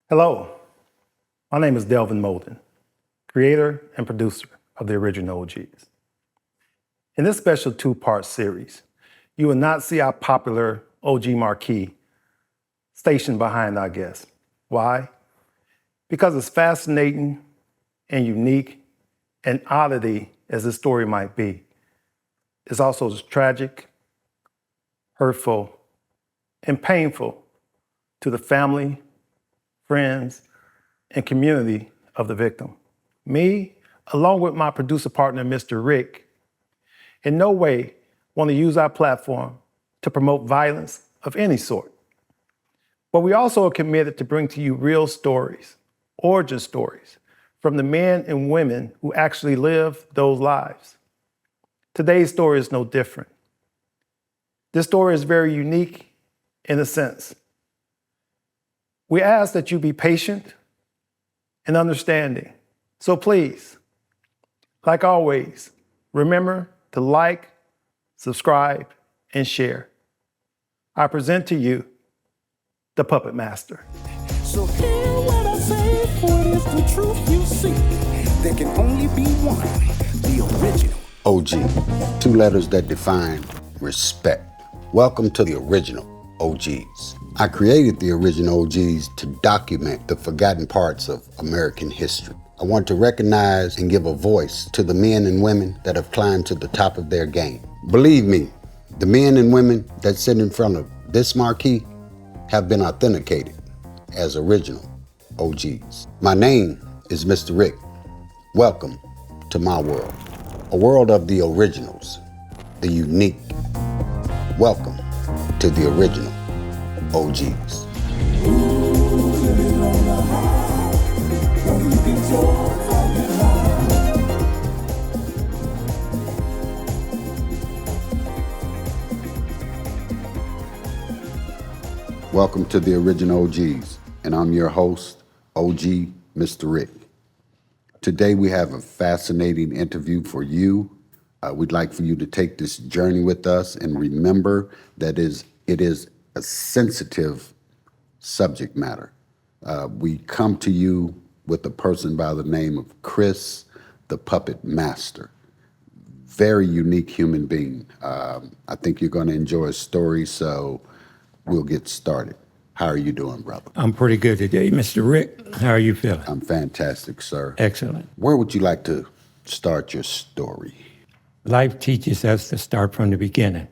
Hello, my name is Delvin Molden, creator and producer of the original OGs. In this special two-part series, you will not see our popular OG marquee stationed behind our guest. Why? Because as fascinating and unique and oddity as this story might be, it's also as tragic, hurtful, and painful to the family, friends, and community of the victim. Me, along with my producer partner, Mr. Rick, in no way want to use our platform to promote violence of any sort. But we also are committed to bring to you real stories, origin stories, from the men and women who actually live those lives. Today's story is no different. This story is very unique in a sense. We ask that you be patient and understanding. So please, like always, remember to like, subscribe, and share. I present to you the Puppet Master. So hear what I say, for it is the truth you see. There can only be one, the original. OG, two letters that define respect. Welcome to the original OGs. I created the original OGs to document the forgotten parts of American history. I want to recognize and give a voice to the men and women that have climbed to the top of their game. Believe me, the men and women that sit in front of this marquee have been authenticated as original OGs. My name is Mr. Rick. Welcome to my world, a world of the originals, the unique. Welcome to the original OGs. Welcome to the original OGs, and I'm your host, OG Mr. Rick. Today we have a fascinating interview for you. We'd like for you to take this journey with us and remember that it is a sensitive subject matter. We come to you with a person by the name of Chris, the Puppet Master. Very unique human being. I think you're going to enjoy his story, so we'll get started. How are you doing, brother? I'm pretty good today, Mr. Rick. How are you feeling? I'm fantastic, sir. Excellent. Where would you like to start your story? Life teaches us to start from the beginning.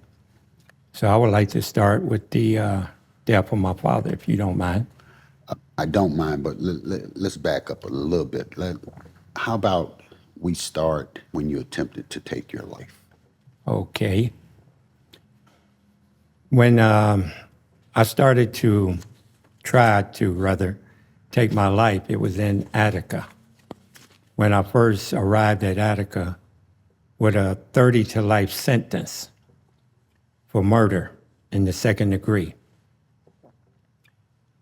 So I would like to start with the death of my father, if you don't mind. I don't mind, but let's back up a little bit. How about we start when you attempted to take your life? Okay. When I started to take my life, it was in Attica. When I first arrived at Attica with a 30 to life sentence for murder in the second degree.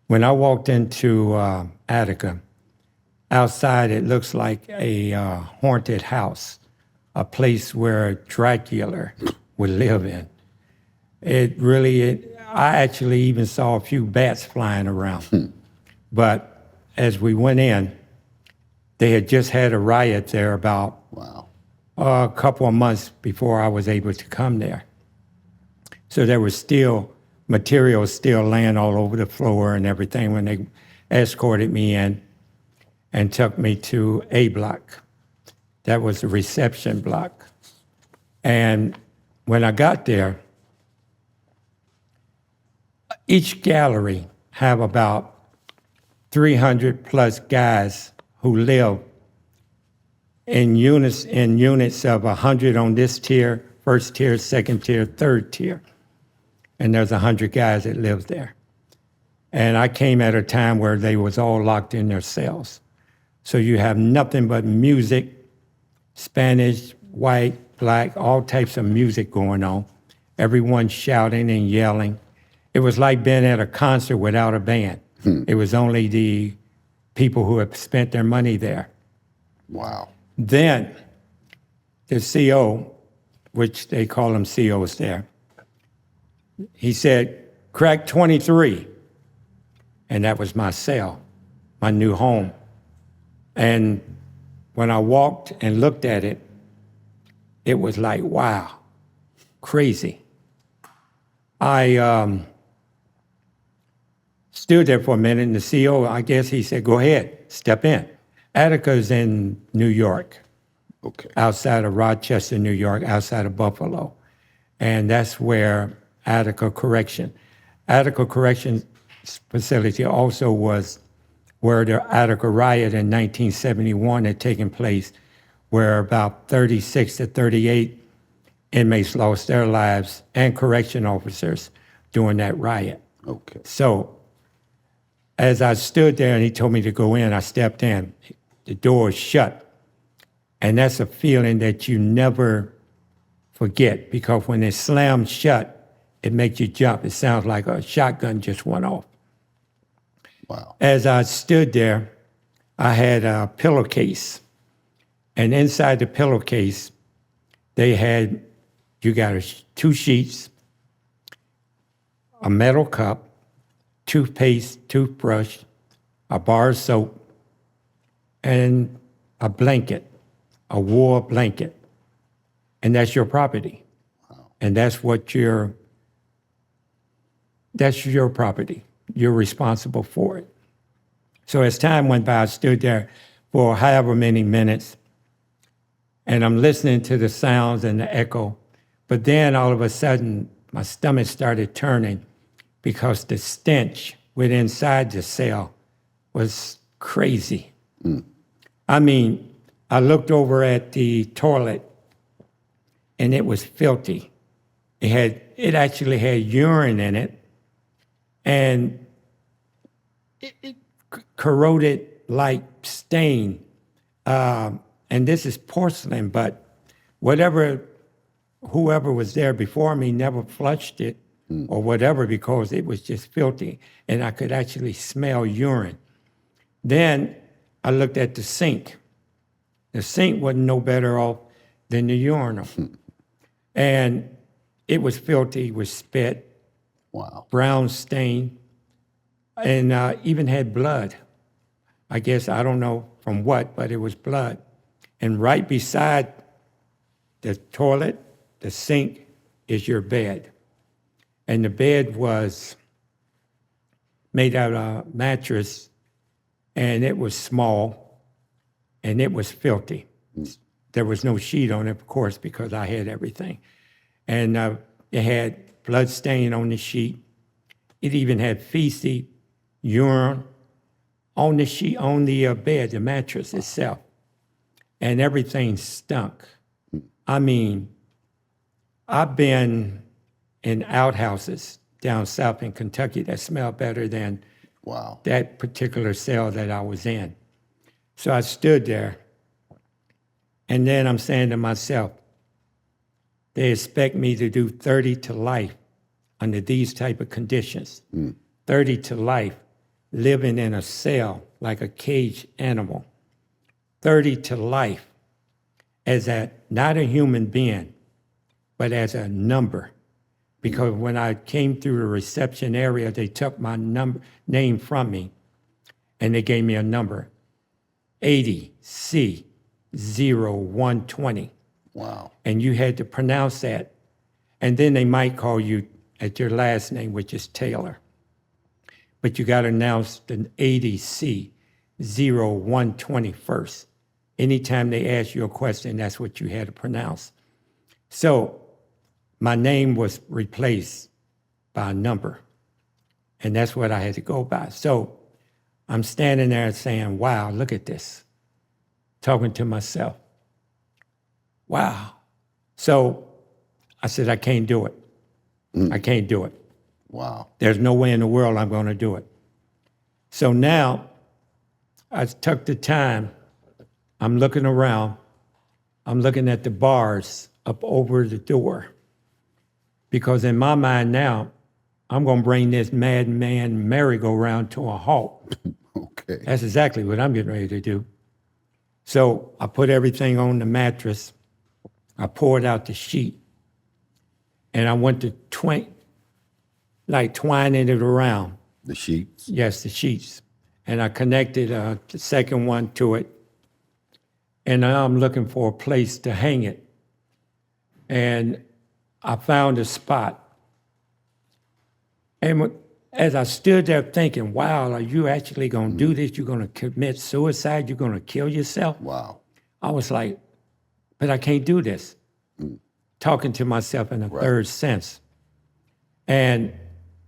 When I walked into Attica, outside it looks like a haunted house, a place where Dracula would live in. I actually even saw a few bats flying around. But as we went in, they had just had a riot there about a couple of months before I was able to come there. So there was still material still laying all over the floor and everything when they escorted me in and took me to A block. That was the reception block. And when I got there, each gallery have about 300 plus guys who live in units of 100 on this tier, first tier, second tier, third tier. And there's 100 guys that live there. And I came at a time where they was all locked in their cells. So you have nothing but music, Spanish, white, black, all types of music going on. Everyone shouting and yelling. It was like being at a concert without a band. It was only the people who had spent their money there. Wow. Then the CO, which they call them COs there, he said, crack 23. And that was my cell. my new home. And when I walked and looked at it, it was like, wow, crazy. I stood there for a minute, and the CEO, I guess he said, go ahead, step in. Attica's in New York, Okay. outside of Rochester, New York, outside of Buffalo. And that's where Attica Correction Facility also was where the Attica riot in 1971 had taken place, where about 36 to 38 inmates lost their lives and correction officers during that riot. Okay. So as I stood there and he told me to go in, I stepped in. The door is shut. And that's a feeling that you never forget, because when it slams shut, it makes you jump. It sounds like a shotgun just went off. Wow. As I stood there, I had a pillowcase. And inside the pillowcase, they had, you got two sheets, a metal cup, toothpaste, toothbrush, a bar of soap, and a blanket, a wool blanket. And that's your property. Wow. And that's your property. You're responsible for it. So as time went by, I stood there for however many minutes, and I'm listening to the sounds and the echo. But then all of a sudden, my stomach started turning because the stench within inside the cell was crazy. I mean, I looked over at the toilet, and it was filthy. It actually had urine in it, and it corroded like stain. And this is porcelain, but whoever was there before me never flushed it or whatever, because it was just filthy, and I could actually smell urine. Then I looked at the sink. The sink wasn't no better off than the urinal. And it was filthy with spit, Wow. brown stain, and even had blood. I guess, I don't know from what, but it was blood. And right beside the toilet, the sink, is your bed. And the bed was made out of a mattress, and it was small, and it was filthy. There was no sheet on it, of course, because I had everything. And it had blood stain on the sheet. It even had feces, urine on the sheet, on the bed, the mattress itself. And everything stunk. I mean, I've been in outhouses down south in Kentucky that smell better than Wow. that particular cell that I was in. So I stood there, and then I'm saying to myself, they expect me to do 30 to life under these type of conditions. 30 to life, living in a cell like a caged animal. 30 to life as not a human being, but as a number. Because when I came through the reception area, they took my name from me, and they gave me a number, 80C0120. Wow. And you had to pronounce that. And then they might call you at your last name, which is Taylor. But you got to announce the 80C0120 first. Anytime they ask you a question, that's what you had to pronounce. So my name was replaced by a number. And that's what I had to go by. So I'm standing there saying, wow, look at this. Talking to myself. Wow. So I said, I can't do it. I can't do it. Wow. There's no way in the world I'm going to do it. So now I took the time. I'm looking around. I'm looking at the bars up over the door. Because in my mind now, I'm going to bring this madman merry-go-round to a halt. Okay. That's exactly what I'm getting ready to do. So I put everything on the mattress. I poured out the sheet. And I went to twining it around. The sheets. Yes, the sheets. and I connected the second one to it. And now I'm looking for a place to hang it. And I found a spot. And as I stood there thinking, wow, are you actually going to do this? You're going to commit suicide? You're going to kill yourself? Wow. I was like, but I can't do this. Talking to myself in a third sense. And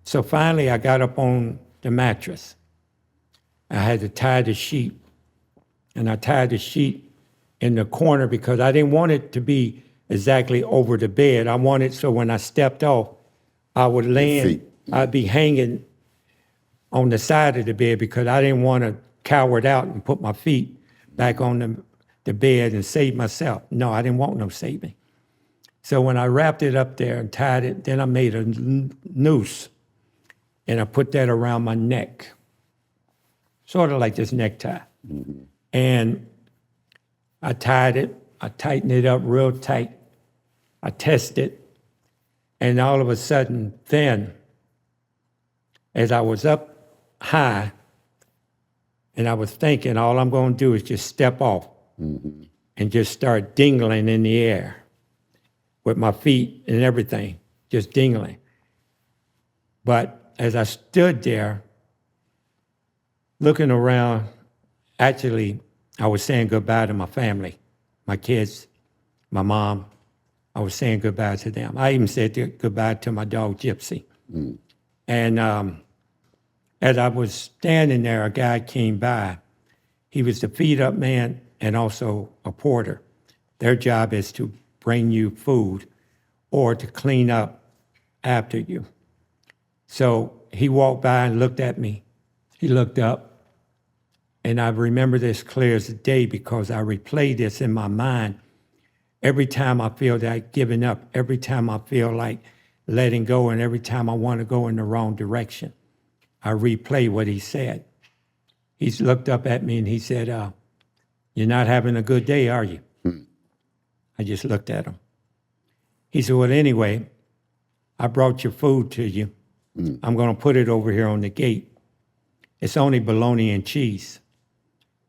so finally I got up on the mattress. I had to tie the sheet. And I tied the sheet in the corner because I didn't want it to be exactly over the bed. I wanted so when I stepped off, I would land, I'd be hanging on the side of the bed because I didn't want to cower out and put my feet back on the bed and save myself. No, I didn't want no saving. So when I wrapped it up there and tied it, then I made a noose and I put that around my neck, sort of like this necktie. And I tied it, I tightened it up real tight, I tested it, and all of a sudden then, as I was up high, and I was thinking all I'm going to do is just step off and just start dingling in the air with my feet and everything, just dingling. But as I stood there, looking around, actually, I was saying goodbye to my family, my kids, my mom. I was saying goodbye to them. I even said goodbye to my dog, Gypsy. And as I was standing there, a guy came by. He was the feed-up man and also a porter. Their job is to bring you food or to clean up after you. So he walked by and looked at me. He looked up. And I remember this clear as a day because I replay this in my mind every time I feel like giving up, every time I feel like letting go, and every time I want to go in the wrong direction. I replay what he said. He looked up at me and he said, you're not having a good day, are you? I just looked at him. He said, well, anyway, I brought your food to you. I'm going to put it over here on the gate. It's only bologna and cheese.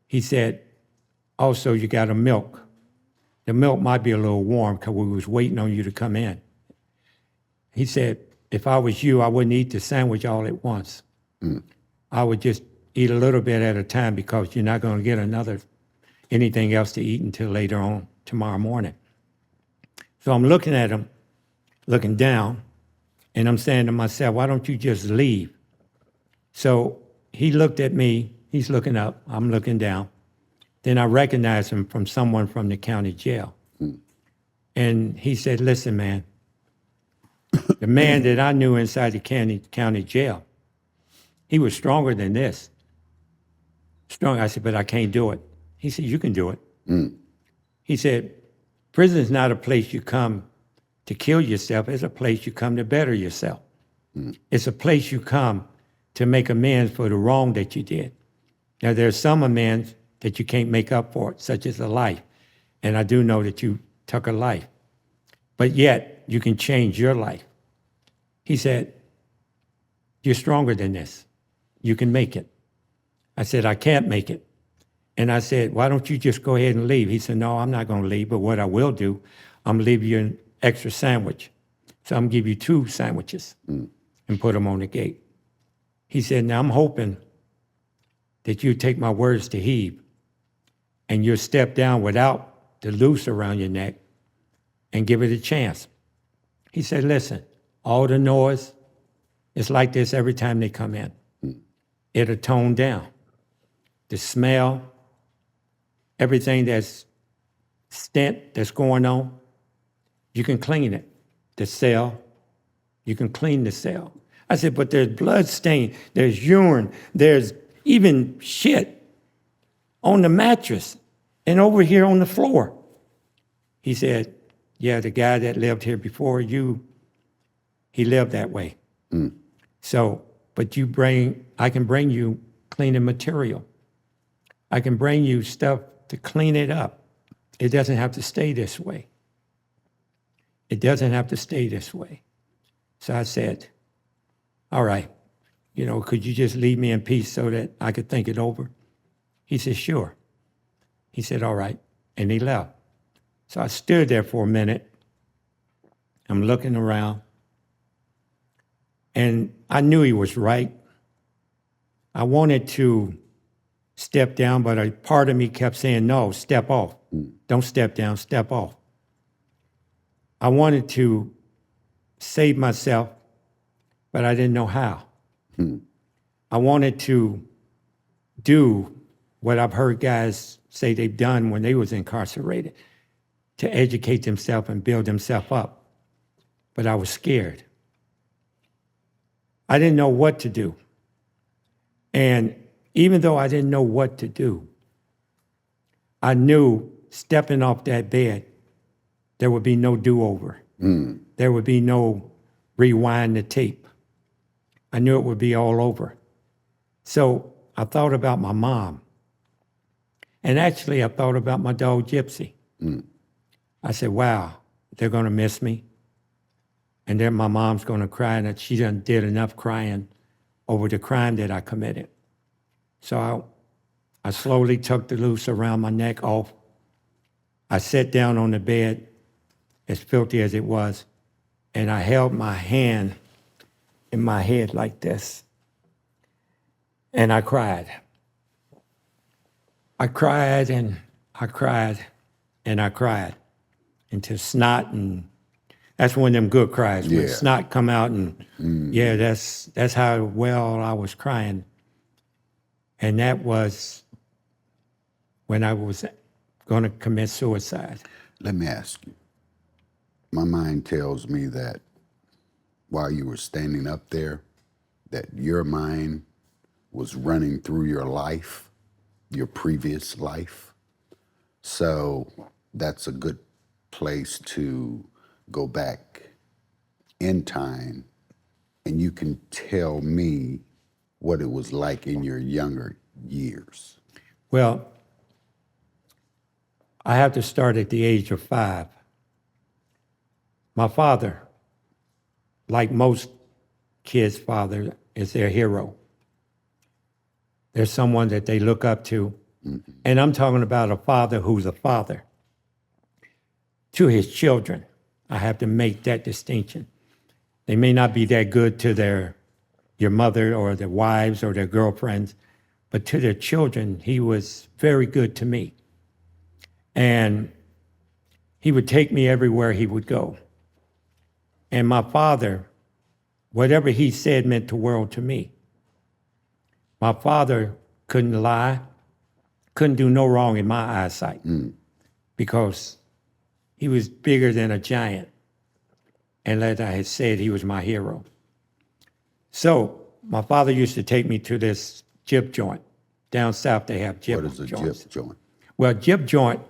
He said, also, you got a milk. The milk might be a little warm because we was waiting on you to come in. He said, if I was you, I wouldn't eat the sandwich all at once. I would just eat a little bit at a time because you're not going to get anything else to eat until later on tomorrow morning. So I'm looking at him, looking down, and I'm saying to myself, why don't you just leave? So he looked at me. He's looking up. I'm looking down. Then I recognized him from someone from the county jail. And he said, listen, man, the man that I knew inside the county jail, he was stronger than this. Strong. I said, but I can't do it. He said, you can do it. He said, prison is not a place you come to kill yourself. It's a place you come to better yourself. It's a place you come to make amends for the wrong that you did. Now, there's some amends that you can't make up for, such as a life. And I do know that you took a life. But yet, you can change your life. He said, you're stronger than this. You can make it. I said, I can't make it. And I said, why don't you just go ahead and leave? He said, no, I'm not going to leave, but what I will do, I'm going to leave you an extra sandwich. So I'm going to give you 2 sandwiches and put them on the gate. He said, now I'm hoping that you take my words to heed and you'll step down without the noose around your neck and give it a chance. He said, listen, all the noise, it's like this every time they come in. It'll tone down. The smell, everything that's stint that's going on, you can clean it. The cell, you can clean the cell. I said, but there's blood stain, there's urine, there's even shit on the mattress and over here on the floor. He said, yeah, the guy that lived here before you, he lived that way. So, but I can bring you cleaning material. I can bring you stuff to clean it up. It doesn't have to stay this way. It doesn't have to stay this way. So I said, all right, could you just leave me in peace so that I could think it over? He said, sure. He said, all right. And he left. So I stood there for a minute. I'm looking around. And I knew he was right. I wanted to step down, but a part of me kept saying, no, step off. Don't step down, step off. I wanted to save myself, but I didn't know how. I wanted to do what I've heard guys say they've done when they was incarcerated, to educate themselves and build themselves up. But I was scared. I didn't know what to do. And even though I didn't know what to do, I knew stepping off that bed, there would be no do-over. There would be no rewind the tape. I knew it would be all over. So I thought about my mom. And actually, I thought about my dog, Gypsy. I said, wow, they're going to miss me. And then my mom's going to cry, and she done did enough crying over the crime that I committed. So I slowly took the noose around my neck off. I sat down on the bed, as filthy as it was, and I held my hand in my head like this. And I cried. I cried and I cried and I cried until snot, and that's one of them good cries, when snot come out, and that's how well I was crying. And that was when I was going to commit suicide. Let me ask you. My mind tells me that while you were standing up there, that your mind was running through your life, your previous life. So that's a good place to go back in time, and you can tell me what it was like in your younger years. Well, I have to start at the age of 5. My father, like most kids' father, is their hero. There's someone that they look up to. And I'm talking about a father who's a father to his children. I have to make that distinction. They may not be that good to your mother or their wives or their girlfriends, but to their children, he was very good to me. And he would take me everywhere he would go. And my father, whatever he said meant the world to me. My father couldn't lie, couldn't do no wrong in my eyesight, because he was bigger than a giant. And as I had said, he was my hero. So my father used to take me to this jib joint. Down south, they have jib joints. What is a jib joint? Well, jib joint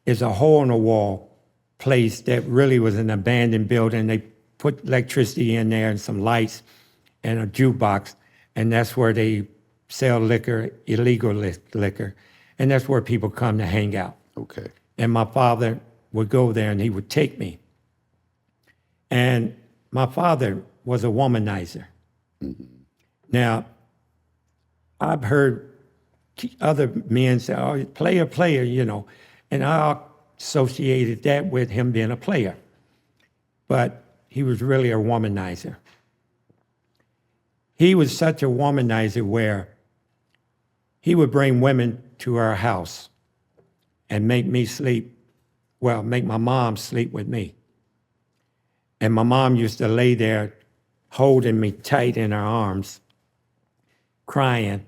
is a hole-in-the-wall place that really was an abandoned building. They put electricity in there and some lights and a jukebox, and that's where they sell liquor, illegal liquor, and that's where people come to hang out. Okay. And my father would go there, and he would take me. And my father was a womanizer. Now, I've heard other men say, oh, player, and I associated that with him being a player. But he was really a womanizer. He was such a womanizer where he would bring women to our house and make my mom sleep with me. And my mom used to lay there holding me tight in her arms, crying,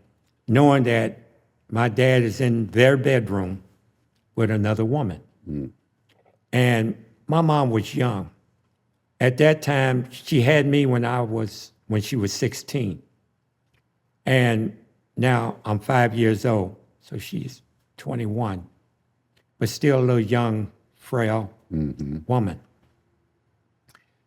knowing that my dad is in their bedroom with another woman. And my mom was young. At that time, she had me when she was 16. And now I'm 5 years old, so she's 21, but still a little young, frail woman.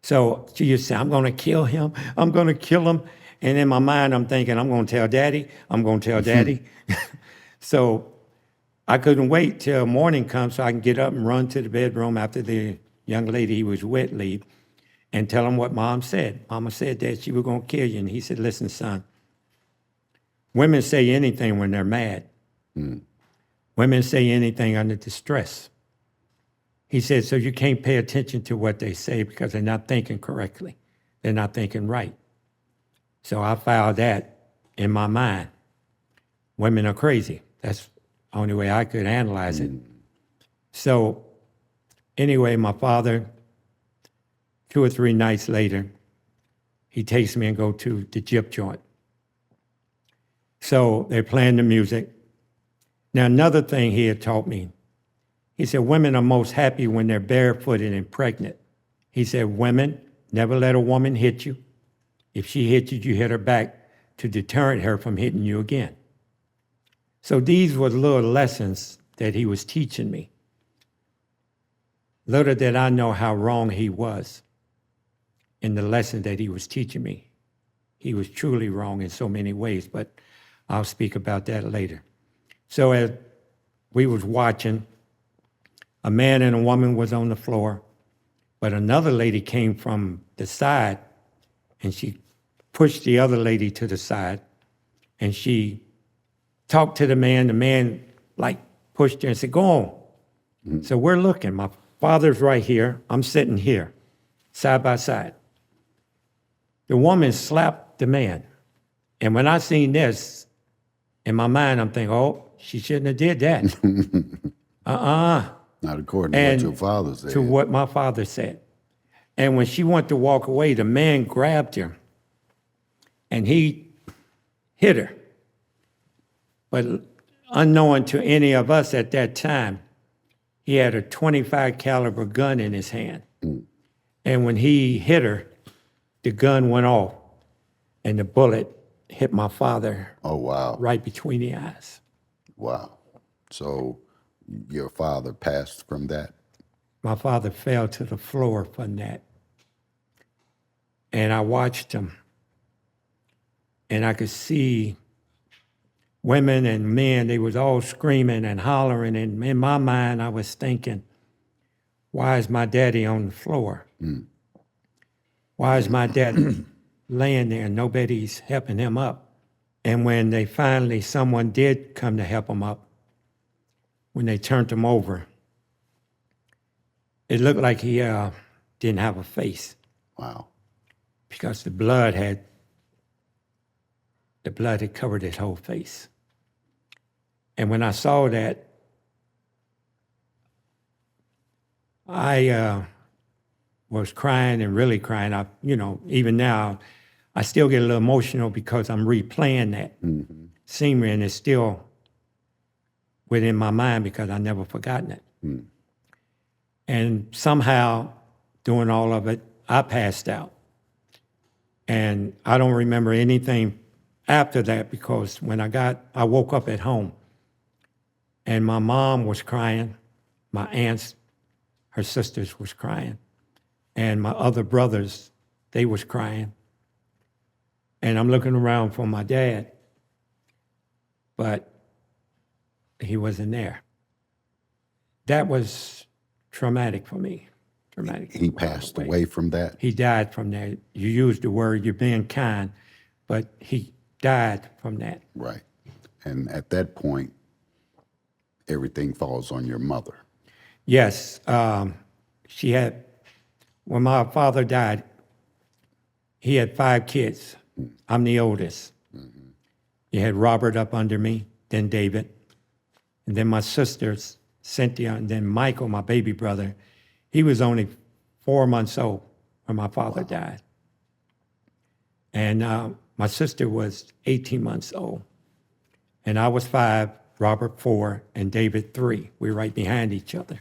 So she used to say, I'm going to kill him. I'm going to kill him. And in my mind, I'm thinking, I'm going to tell Daddy. I'm going to tell Daddy. So I couldn't wait till morning comes so I can get up and run to the bedroom after the young lady he was with leave and tell him what Mom said. Mama said that she was going to kill you. And he said, listen, son, Women say anything when they're mad. Women say anything under distress. He said, so you can't pay attention to what they say because they're not thinking correctly. They're not thinking right. So I filed that in my mind. Women are crazy. That's the only way I could analyze it. So anyway, my father, 2 or 3 nights later, he takes me and go to the gyp joint. So they're playing the music. Now, another thing he had taught me, he said, women are most happy when they're barefooted and pregnant. He said, women, never let a woman hit you. If she hit you, you hit her back to deter her from hitting you again. So these were little lessons that he was teaching me. Little did I know how wrong he was in the lesson that he was teaching me. He was truly wrong in so many ways, but I'll speak about that later. So as we was watching, a man and a woman was on the floor, but another lady came from the side and she pushed the other lady to the side and she talked to the man like pushed her and said, go on. So we're looking, my father's right here, I'm sitting here, side by side. The woman slapped the man. And when I seen this, in my mind, I'm thinking, oh, she shouldn't have did that. Not according to what your father said. To what my father said. And when she went to walk away, the man grabbed her and he hit her. But unknown to any of us at that time, he had a .25 caliber gun in his hand. And when he hit her, the gun went off and the bullet hit my father Oh, wow. right between the eyes. Wow. So your father passed from that? My father fell to the floor from that. And I watched him. And I could see women and men, they was all screaming and hollering. And in my mind, I was thinking, why is my daddy on the floor? Why is my daddy laying there and nobody's helping him up? And when they finally, someone did come to help him up, when they turned him over, it looked like he didn't have a face. Wow. Because the blood had covered his whole face. And when I saw that, I was crying and really crying. Even now, I still get a little emotional because I'm replaying that scenery, and it's still within my mind because I never forgotten it. And somehow, doing all of it, I passed out. And I don't remember anything after that because when I woke up at home and my mom was crying, my aunts, her sisters was crying, and my other brothers, they was crying. And I'm looking around for my dad, but he wasn't there. That was traumatic for me. Traumatic. He passed away from that? He died from that. You used the word, you're being kind, but he died from that. Right. And at that point, everything falls on your mother. Yes. When my father died, he had 5 kids. I'm the oldest. You had Robert up under me, then David, and then my sisters, Cynthia, and then Michael, my baby brother. He was only 4 months old when my father died. And my sister was 18 months old. And I was 5, Robert 4, and David 3. We were right behind each other.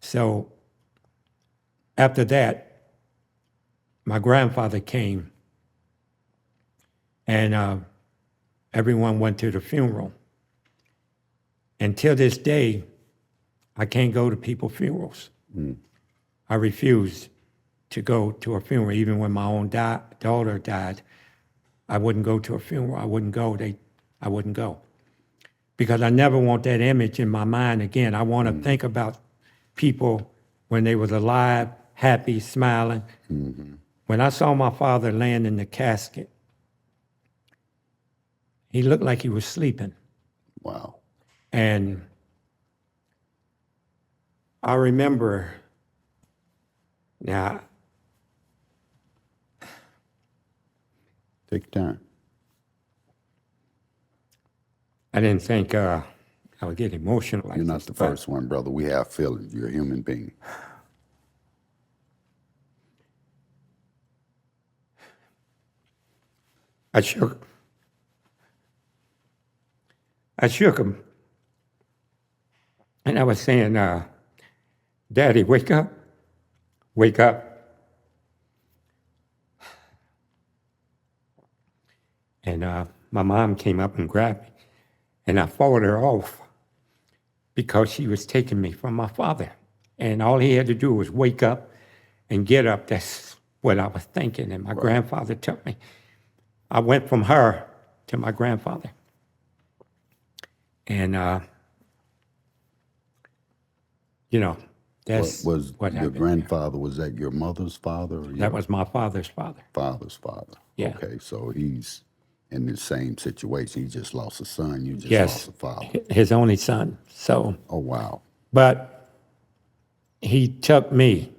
So after that, my grandfather came, and everyone went to the funeral. And till this day, I can't go to people's funerals. I refuse to go to a funeral. Even when my own daughter died, I wouldn't go to a funeral. I wouldn't go. I wouldn't go. Because I never want that image in my mind again. I want to think about people when they was alive, happy, smiling. When I saw my father laying in the casket, he looked like he was sleeping. Wow. And I remember, now, Take your time. I didn't think I would get emotional like You're not this, the but first one, brother. We have feelings. You're a human being. I shook him, and I was saying, Daddy, wake up, wake up. And my mom came up and grabbed me, and I fought her off because she was taking me from my father. And all he had to do was wake up and get up. That's what I was thinking. And my grandfather took me. I went from her to my grandfather. And, that's Was what your happened. grandfather, was that your mother's father? Or your That was my father's father. father's father? Yeah. Okay, so he's in the same situation. He just lost a son. You just Yes, lost a father. his only son. So, Oh, wow. but he took me.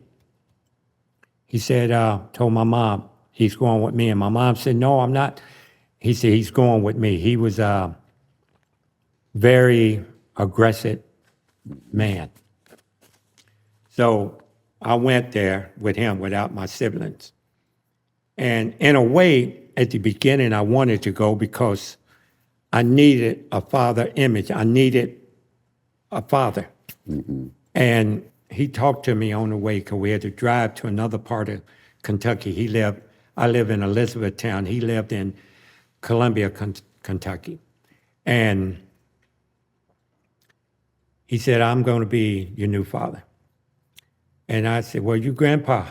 He said, told my mom, he's going with me. And my mom said, no, I'm not. He said, he's going with me. He was a very aggressive man. So I went there with him without my siblings. And in a way, at the beginning, I wanted to go because I needed a father image. I needed a father. And he talked to me on the way because we had to drive to another part of Kentucky. I live in Elizabethtown. He lived in Columbia, Kentucky. And he said, I'm going to be your new father. And I said, well, you grandpa.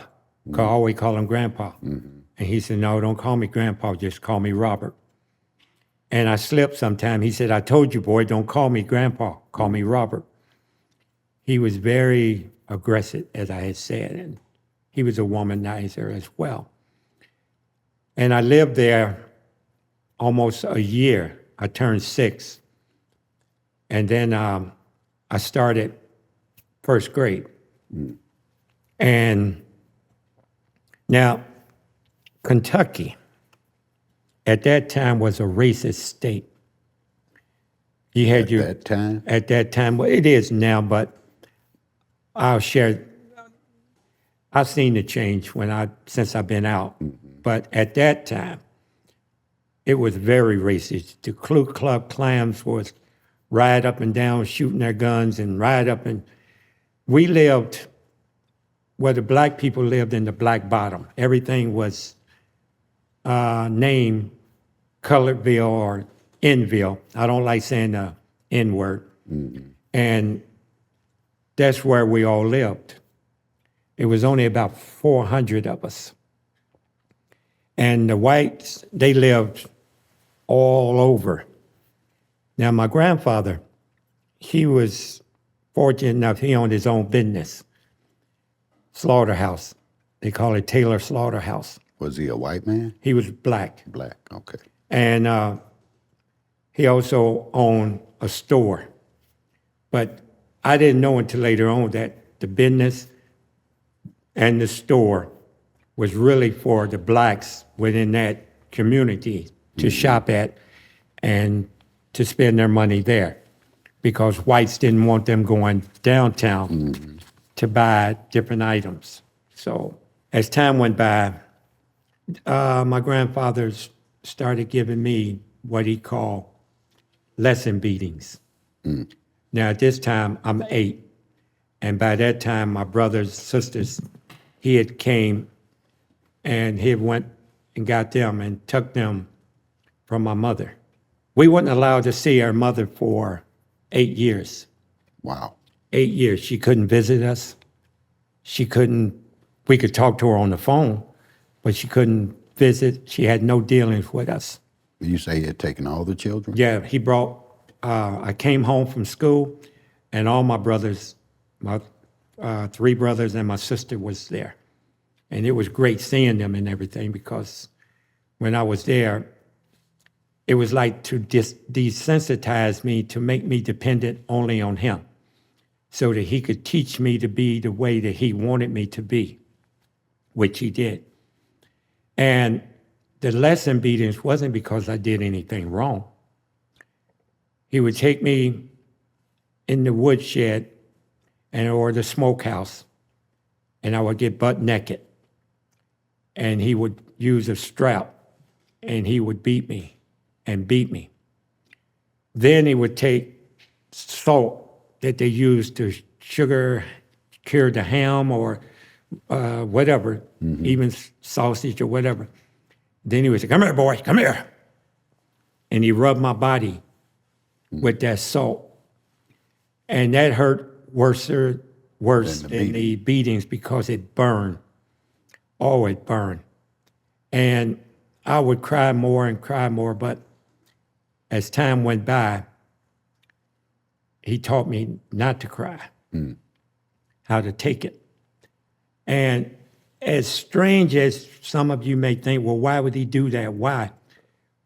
I always call him grandpa. And he said, no, don't call me grandpa, just call me Robert. And I slipped sometime. He said, I told you, boy, don't call me grandpa, call me Robert. He was very aggressive, as I had said, and he was a womanizer as well. And I lived there almost a year. I turned 6. And then I started first grade. And now, Kentucky, at that time, was a racist state. You had At that time? well, it is now, but I'll share. I've seen the change since I've been out. But at that time, it was very racist. The Ku Klux Klans was ride up and down shooting their guns and ride up, and we lived where the black people lived in the black bottom. Everything was named Coloredville or Nville. I don't like saying the N word. And that's where we all lived. It was only about 400 of us. And the whites, they lived all over. Now, my grandfather, he was fortunate enough, he owned his own business, slaughterhouse. They call it Taylor Slaughterhouse. Was he a white man? He was black. Black, okay. And he also owned a store. But I didn't know until later on that the business and the store was really for the blacks within that community to shop at and to spend their money there, because whites didn't want them going downtown to buy different items. So as time went by, my grandfather started giving me what he called lesson beatings. Now at this time, I'm 8. And by that time, my brothers, sisters, he had came and he went and got them and took them from my mother. We weren't allowed to see our mother for 8 years. Wow. 8 years. She couldn't visit us. We could talk to her on the phone, but she couldn't visit. She had no dealings with us. You say he had taken all the children? Yeah, he brought, I came home from school and all my brothers, my 3 brothers and my sister was there. And it was great seeing them and everything, because when I was there, it was like to desensitize me, to make me dependent only on him so that he could teach me to be the way that he wanted me to be, which he did. And the lesson beatings wasn't because I did anything wrong. He would take me in the woodshed or the smokehouse, and I would get butt naked. And he would use a strap, and he would beat me and beat me. Then he would take salt that they used to cure the ham or whatever, even sausage or whatever. Then he would say, "Come here, boy, come here." And he rubbed my body with that salt. And that hurt worse than the beatings because it burned. Oh, it burned. And I would cry more, but as time went by, he taught me not to cry, how to take it. And as strange as some of you may think, well, why would he do that? Why?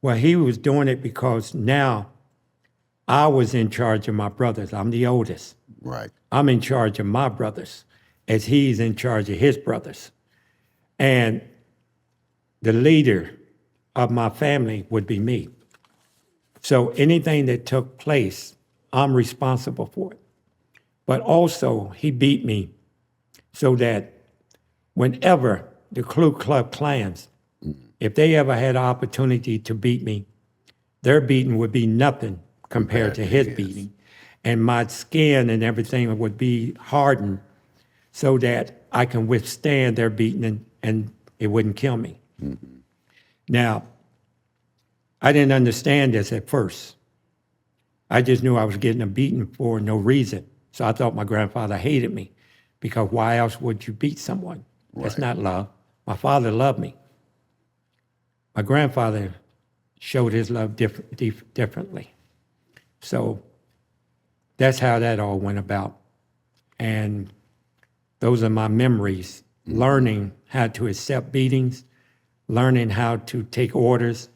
Well, he was doing it because now I was in charge of my brothers. I'm the oldest. Right. I'm in charge of my brothers as he's in charge of his brothers. And the leader of my family would be me. So anything that took place, I'm responsible for it. But also, he beat me so that whenever the Ku Klux Klans, if they ever had an opportunity to beat me, their beating would be nothing compared to his beating. And my skin and everything would be hardened so that I can withstand their beating and it wouldn't kill me. Now, I didn't understand this at first. I just knew I was getting a beating for no reason. So I thought my grandfather hated me because why else would you beat someone? That's not love. My father loved me. My grandfather showed his love differently. So that's how that all went about. And those are my memories, learning how to accept beatings, learning how to take orders,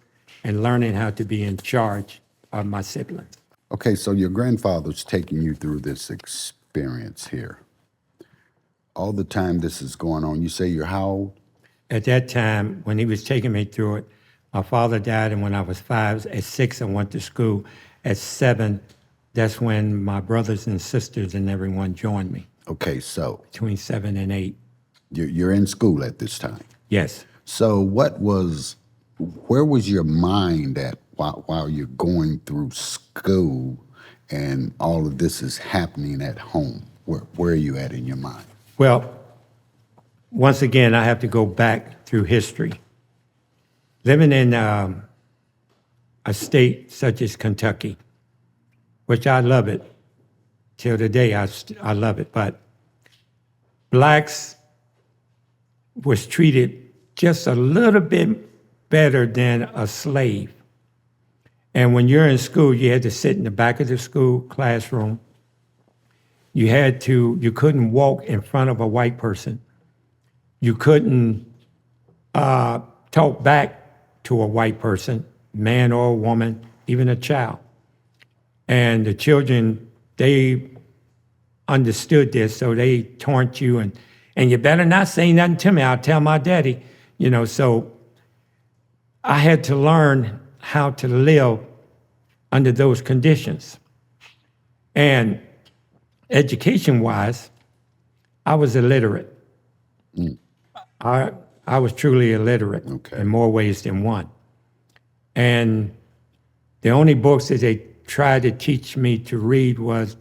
and learning how to be in charge of my siblings. Okay, so your grandfather's taking you through this experience here. All the time this is going on, you say you're how old? At that time, when he was taking me through it, my father died, and when I was 5, at 6, I went to school. At 7, that's when my brothers and sisters and everyone joined me. Okay, so Between 7 and 8. you're in school at this time. Yes. So where was your mind at while you're going through school and all of this is happening at home? Where are you at in your mind? Well, once again, I have to go back through history. Living in a state such as Kentucky, which I love it, till today I love it, but blacks was treated just a little bit better than a slave. And when you're in school, you had to sit in the back of the school classroom. You couldn't walk in front of a white person. You couldn't talk back to a white person, man or a woman, even a child. And the children, they understood this, so they taunt you, and you better not say nothing to me. I'll tell my daddy, so I had to learn how to live under those conditions. And education-wise, I was illiterate. I was truly illiterate in more ways than one. And the only books that they tried to teach me to read was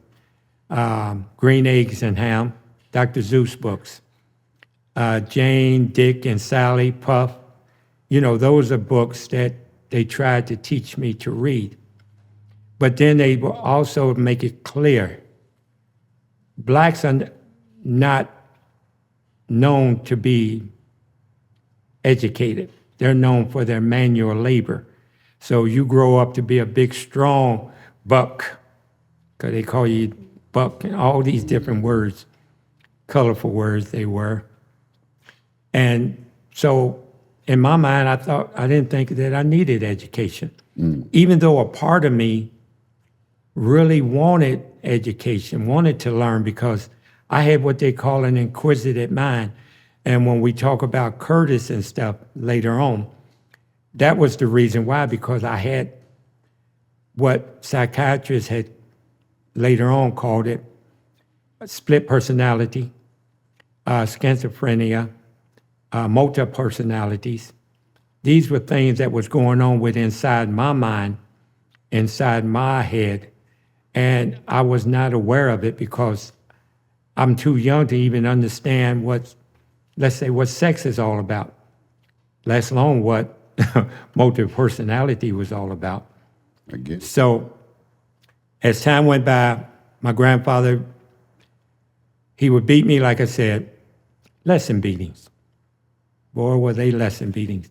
Green Eggs and Ham, Dr. Seuss books, Jane, Dick, and Sally, Puff. Those are books that they tried to teach me to read. But then they will also make it clear, blacks are not known to be educated. They're known for their manual labor. So you grow up to be a big, strong buck, because they call you buck, and all these different words, colorful words they were. And so in my mind, I didn't think that I needed education. Even though a part of me really wanted education, wanted to learn, because I had what they call an inquisitive mind. And when we talk about Curtis and stuff later on, that was the reason why, because I had what psychiatrists had later on called it split personality, schizophrenia, multi-personalities. These were things that was going on with inside my mind, inside my head, and I was not aware of it because I'm too young to even understand what sex is all about, let alone what multi-personality was all about. I get it. So as time went by, my grandfather, he would beat me, like I said, lesson beatings. Boy, were they lesson beatings.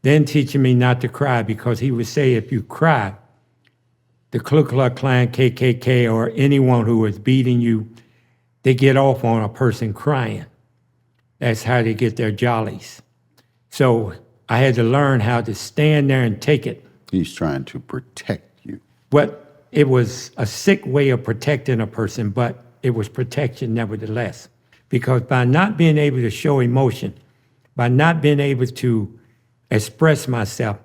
Then teaching me not to cry, because he would say if you cry, the Ku Klux Klan, KKK, or anyone who is beating you, they get off on a person crying. That's how they get their jollies. So I had to learn how to stand there and take it. He's trying to protect you. But it was a sick way of protecting a person, but it was protection nevertheless. Because by not being able to show emotion, by not being able to express myself,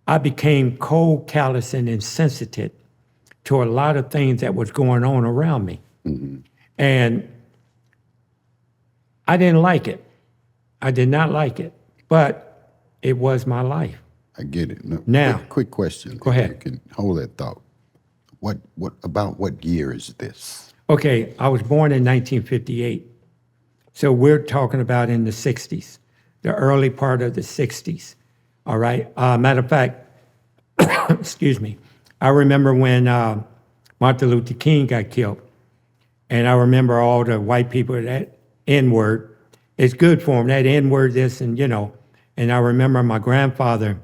I became cold, callous, and insensitive to a lot of things that was going on around me. And I didn't like it. I did not like it, but it was my life. I get it. No, Now- quick question. Go ahead. You can hold that thought. What year is this? Okay, I was born in 1958. So we're talking about in the 60s, the early part of the 60s. All right. Matter of fact, excuse me, I remember when Martin Luther King got killed. And I remember all the white people, that N-word, it's good for them, that N-word, this, and And I remember my grandfather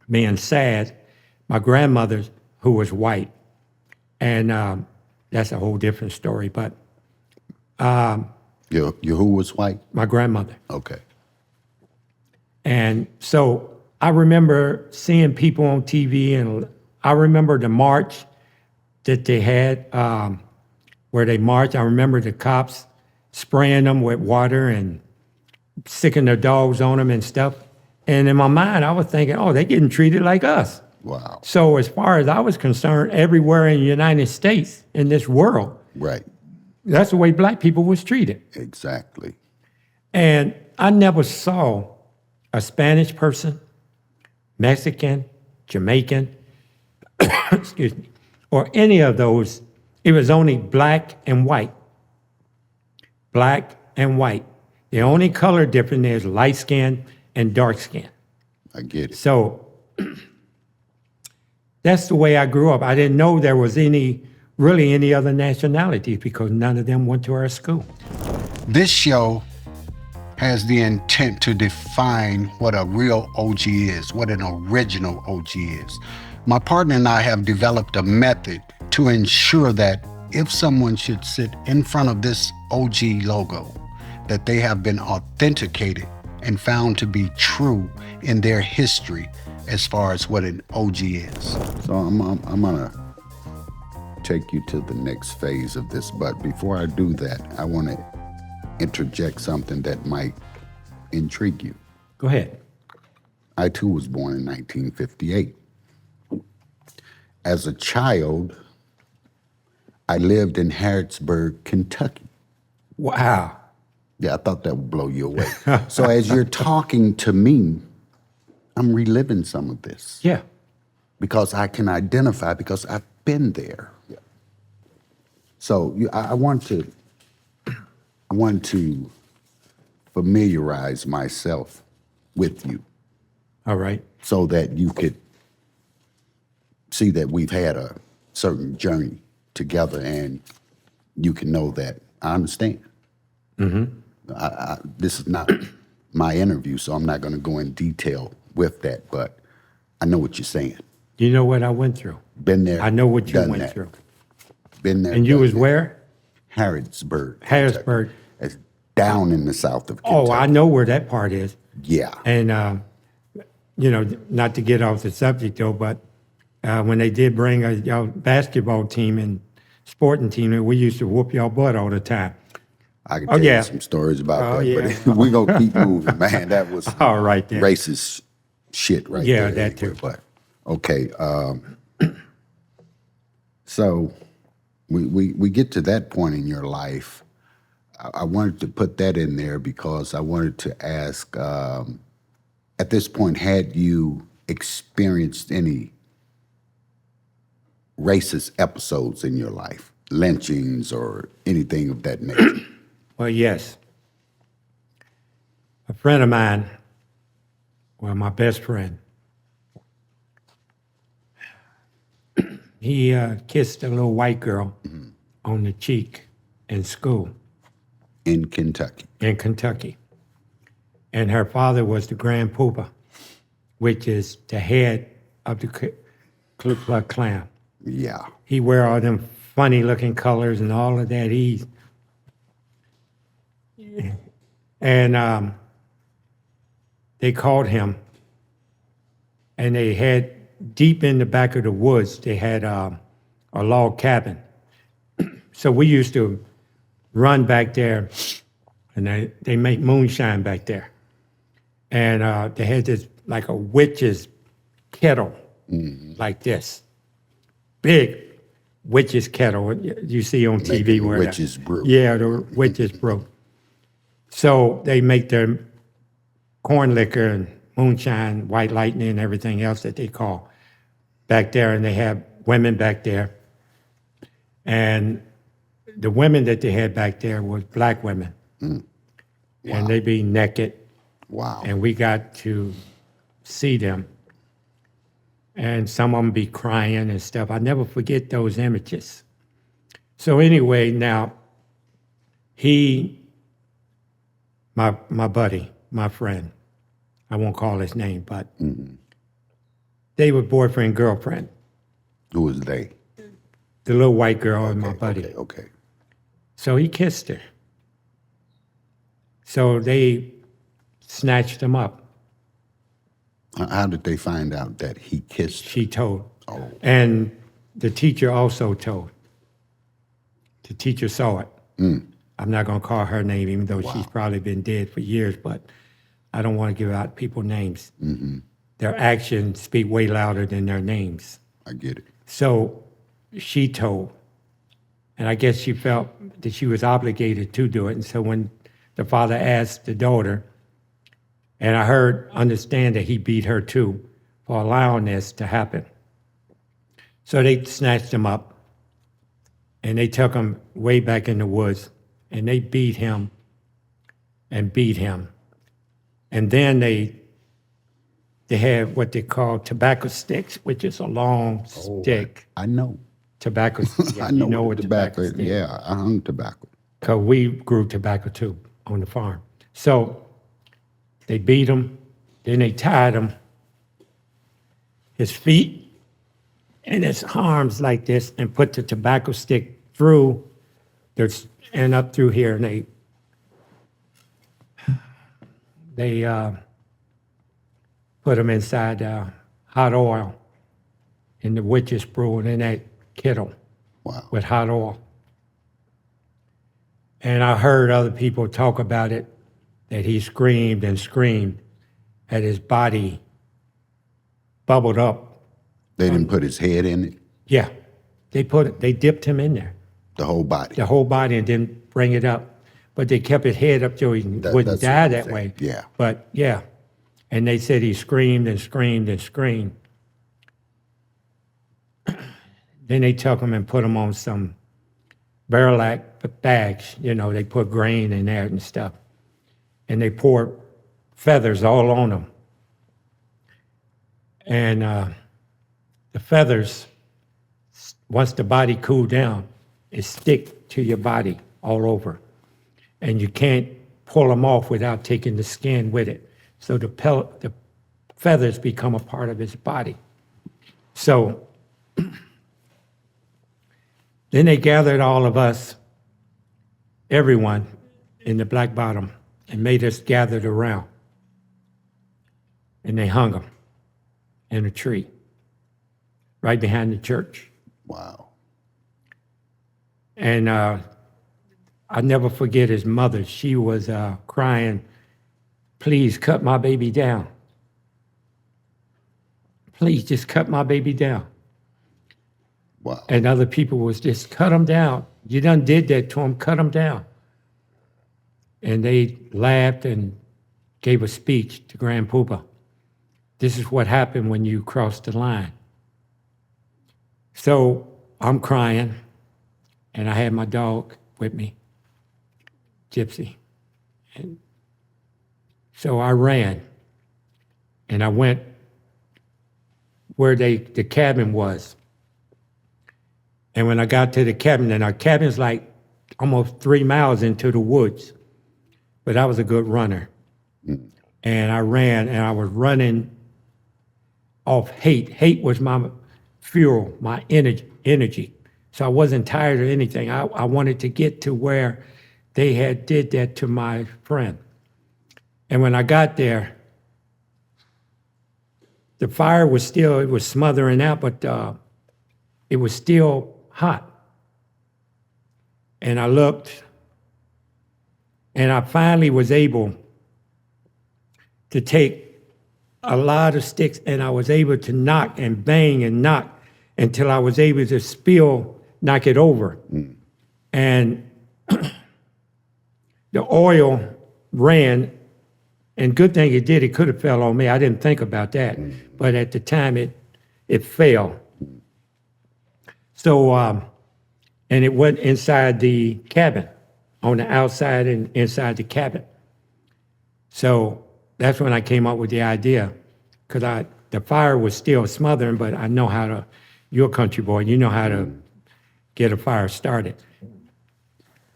being sad, my grandmother, who was white. And that's a whole different story, but Your who was white? my grandmother. Okay. And so I remember seeing people on TV, and I remember the march that they had, where they marched. I remember the cops spraying them with water and sicking their dogs on them and stuff. And in my mind, I was thinking, oh, they're getting treated like us. Wow. So as far as I was concerned, everywhere in the United States, in this world, Right. that's the way black people was treated. Exactly. And I never saw a Spanish person, Mexican, Jamaican, excuse me, or any of those. It was only black and white. Black and white. The only color difference is light skin and dark skin. I get it. So that's the way I grew up. I didn't know there was really any other nationalities because none of them went to our school. This show has the intent to define what a real OG is, what an original OG is. My partner and I have developed a method to ensure that if someone should sit in front of this OG logo, that they have been authenticated and found to be true in their history as far as what an OG is. So I'm gonna take you to the next phase of this, but before I do that, I wanna interject something that might intrigue you. Go ahead. I too was born in 1958. As a child, I lived in Harrodsburg, Kentucky. Wow. Yeah, I thought that would blow you away. So as you're talking to me, I'm reliving some of this Yeah. because I can identify because I've been there. So I want to familiarize myself with you All right. so that you could see that we've had a certain journey together and you can know that I understand. This is not my interview, so I'm not going to go in detail with that, but I know what you're saying. You know what I went through? Been there. I know what you done went that. through. Been there. And you done was that. where? Harrodsburg. Harrisburg. It's down in the south of Kentucky. Oh, I know where that part is. Yeah. And, not to get off the subject though, but when they did bring y'all basketball team and sporting team, we used to whoop y'all butt all the time. I can Oh, tell yeah. you some stories about Oh, that, yeah. but we're going to keep moving, man. That was All right then. racist shit right Yeah, there. that too. But, okay. So we get to that point in your life. I wanted to put that in there because I wanted to ask, at this point, had you experienced any racist episodes in your life, lynchings or anything of that nature? Well, yes. A friend of mine, well, my best friend, he kissed a little white girl on the cheek in school In Kentucky. in Kentucky. And her father was the Grand Pooper, which is the head of the Ku Klux Klan. Yeah. He wear all them funny looking colors and all of that. And they called him, and they had deep in the back of the woods, they had a log cabin. So we used to run back there, and they make moonshine back there. And they had this like a witch's kettle, like this, big witch's kettle you see on TV. Making where witch's brew. Yeah, the witch's brew. So they make their corn liquor and moonshine, white lightning, and everything else that they call back there, and they have women back there. And the women that they had back there was black women. And they be naked, Wow. and we got to see them. And some of them be crying and stuff. I never forget those images. So anyway, now my buddy, my friend, I won't call his name, but they were boyfriend, girlfriend. Who was they? The little white girl and my buddy. Okay. So he kissed her. So they snatched him up. How did they find out that he kissed her? She told. Oh. And the teacher also told. The teacher saw it. I'm not going to call her name, even though she's probably been dead for years, but I don't want to give out people's names. Their actions speak way louder than their names. I get it. So she told. And I guess she felt that she was obligated to do it. And so when the father asked the daughter, and I understand that he beat her too for allowing this to happen. So they snatched him up and they took him way back in the woods and they beat him and beat him. And then they had what they call tobacco sticks, which is a long stick. I know. Tobacco. Yeah, I know, you know what tobacco is. stick. Yeah, I hung tobacco. Because we grew tobacco too on the farm. So they beat him, then they tied him, his feet and his arms like this, and put the tobacco stick through and up through here, and they put him inside hot oil in the witch's brew and in that kettle Wow. with hot oil. And I heard other people talk about it, that he screamed and screamed, that his body bubbled up. They didn't put his head in it, Yeah, they dipped him in there, the whole body. the whole body, and didn't bring it up. But they kept his head up so he wouldn't that's die what I'm that saying. way. Yeah. But yeah, and they said he screamed and screamed and screamed. Then they took him and put him on some Verlac bags. They put grain in there and stuff. And they poured feathers all on him. And the feathers, once the body cooled down, it stick to your body all over. And you can't pull them off without taking the skin with it. So the feathers become a part of his body. So then they gathered all of us, everyone, in the Black Bottom, and made us gathered around. and they hung him in a tree right behind the church. Wow. And I never forget his mother. She was crying, "Please cut my baby down. Please just cut my baby down." Wow. And other people was just, "Cut him down. You done did that to him, cut him down." And they laughed and gave a speech to Grand Poopa. This is what happened when you crossed the line. So I'm crying, and I had my dog with me, Gypsy. And so I ran, and I went where the cabin was. And when I got to the cabin, and our cabin's like almost 3 miles into the woods, but I was a good runner. And I ran, and I was running off hate. Hate was my fuel, my energy. So I wasn't tired of anything. I wanted to get to where they had did that to my friend. And when I got there, the fire was still, it was smothering out, but it was still hot. And I looked, and I finally was able to take a lot of sticks, and I was able to knock and bang and knock until I was able to knock it over. And the oil ran, and good thing it did, it could have fell on me. I didn't think about that. But at the time, it fell. So, and it went inside the cabin, on the outside and inside the cabin. So that's when I came up with the idea, because the fire was still smothering, but I know how to, you're a country boy, you know how to get a fire started.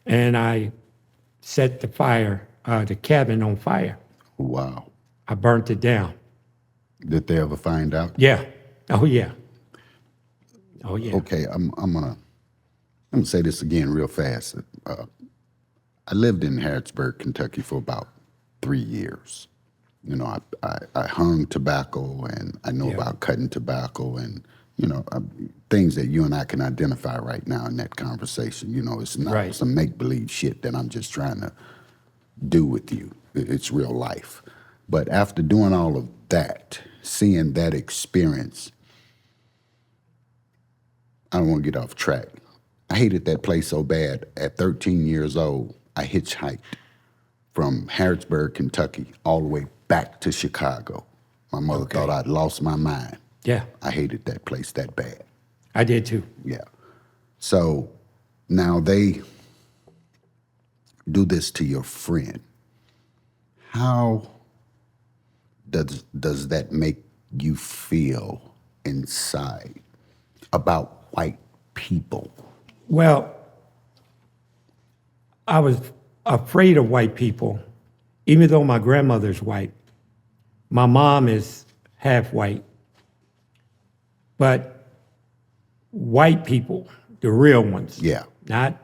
And I set the cabin on fire. Wow. I burnt it down. Did they ever find out? Yeah. Oh, yeah. Oh, yeah. Okay, I'm gonna say this again real fast. I lived in Harrodsburg, Kentucky for about 3 years. You know, I hung tobacco, and I know about cutting tobacco, and you know, things that you and I can identify right now in that conversation. You know, it's not some make-believe shit that I'm just trying to do with you. It's real life. But after doing all of that, seeing that experience, I don't want to get off track. I hated that place so bad. At 13 years old, I hitchhiked from Harrodsburg, Kentucky, all the way back to Chicago. My mother thought I'd lost my mind. Yeah. I hated that place that bad. I did too. Yeah. So now they do this to your friend. How does that make you feel inside about white people? Well, I was afraid of white people, even though my grandmother's white. My mom is half white. But white people, the real ones, not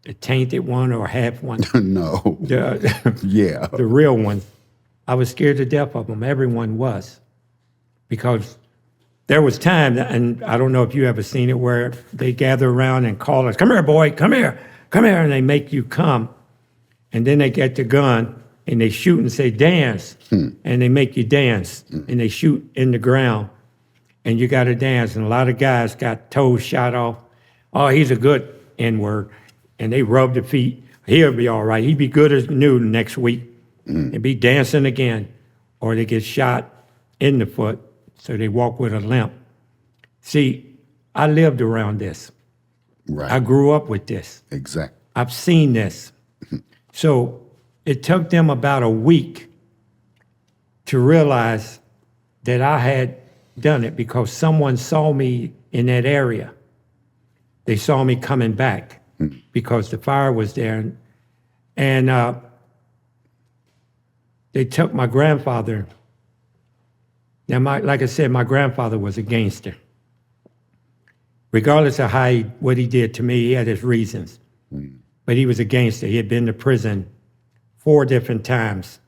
the tainted one or half one, No. the real ones, I was scared to death of them. Everyone was. Because there was time, and I don't know if you ever seen it, where they gather around and call us, "Come here, boy, come here, and they make you come. And then they get the gun, and they shoot and say, "Dance," and they make you dance, and they shoot in the ground. And you got to dance, and a lot of guys got toes shot off. Oh, he's a good N-word. And they rub the feet. He'll be all right. He'd be good as new next week and be dancing again. Or they get shot in the foot, so they walk with a limp. See, I lived around this. Right. I grew up with this. Exactly. I've seen this. So it took them about a week to realize that I had done it, because someone saw me in that area. They saw me coming back because the fire was there. And they took my grandfather. Now, like I said, my grandfather was a gangster. Regardless of what he did to me, he had his reasons. But he was a gangster. He had been to prison 4 different times.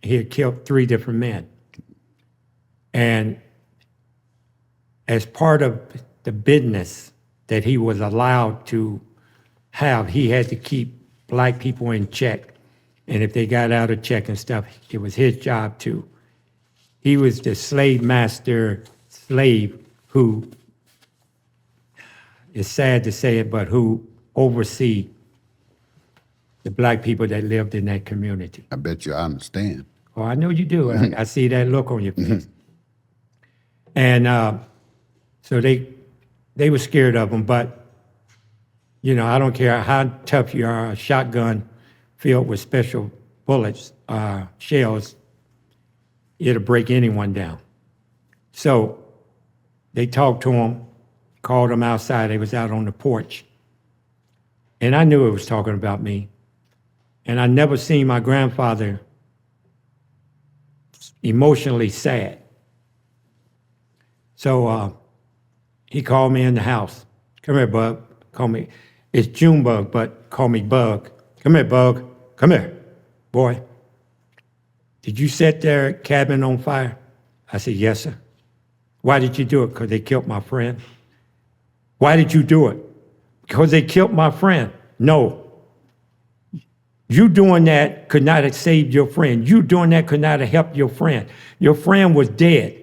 He had killed 3 different men. And as part of the business that he was allowed to have, he had to keep black people in check. And if they got out of check and stuff, it was his job too. He was the slave master slave who, it's sad to say it, but who oversee the black people that lived in that community. I bet you I understand. Oh, I know you do. I see that look on your face. And so they were scared of him, but, you know, I don't care how tough you are, a shotgun filled with special bullets, shells, it'll break anyone down. So they talked to him, called him outside. They was out on the porch. And I knew it was talking about me. And I never seen my grandfather emotionally sad. So he called me in the house. Come here, Bug. Call me. It's Junebug, but call me Bug. Come here, Bug. Come here, boy. Did you set their cabin on fire? I said, yes, sir. Why did you do it? Because they killed my friend. Why did you do it? Because they killed my friend. No. You doing that could not have saved your friend. You doing that could not have helped your friend. Your friend was dead.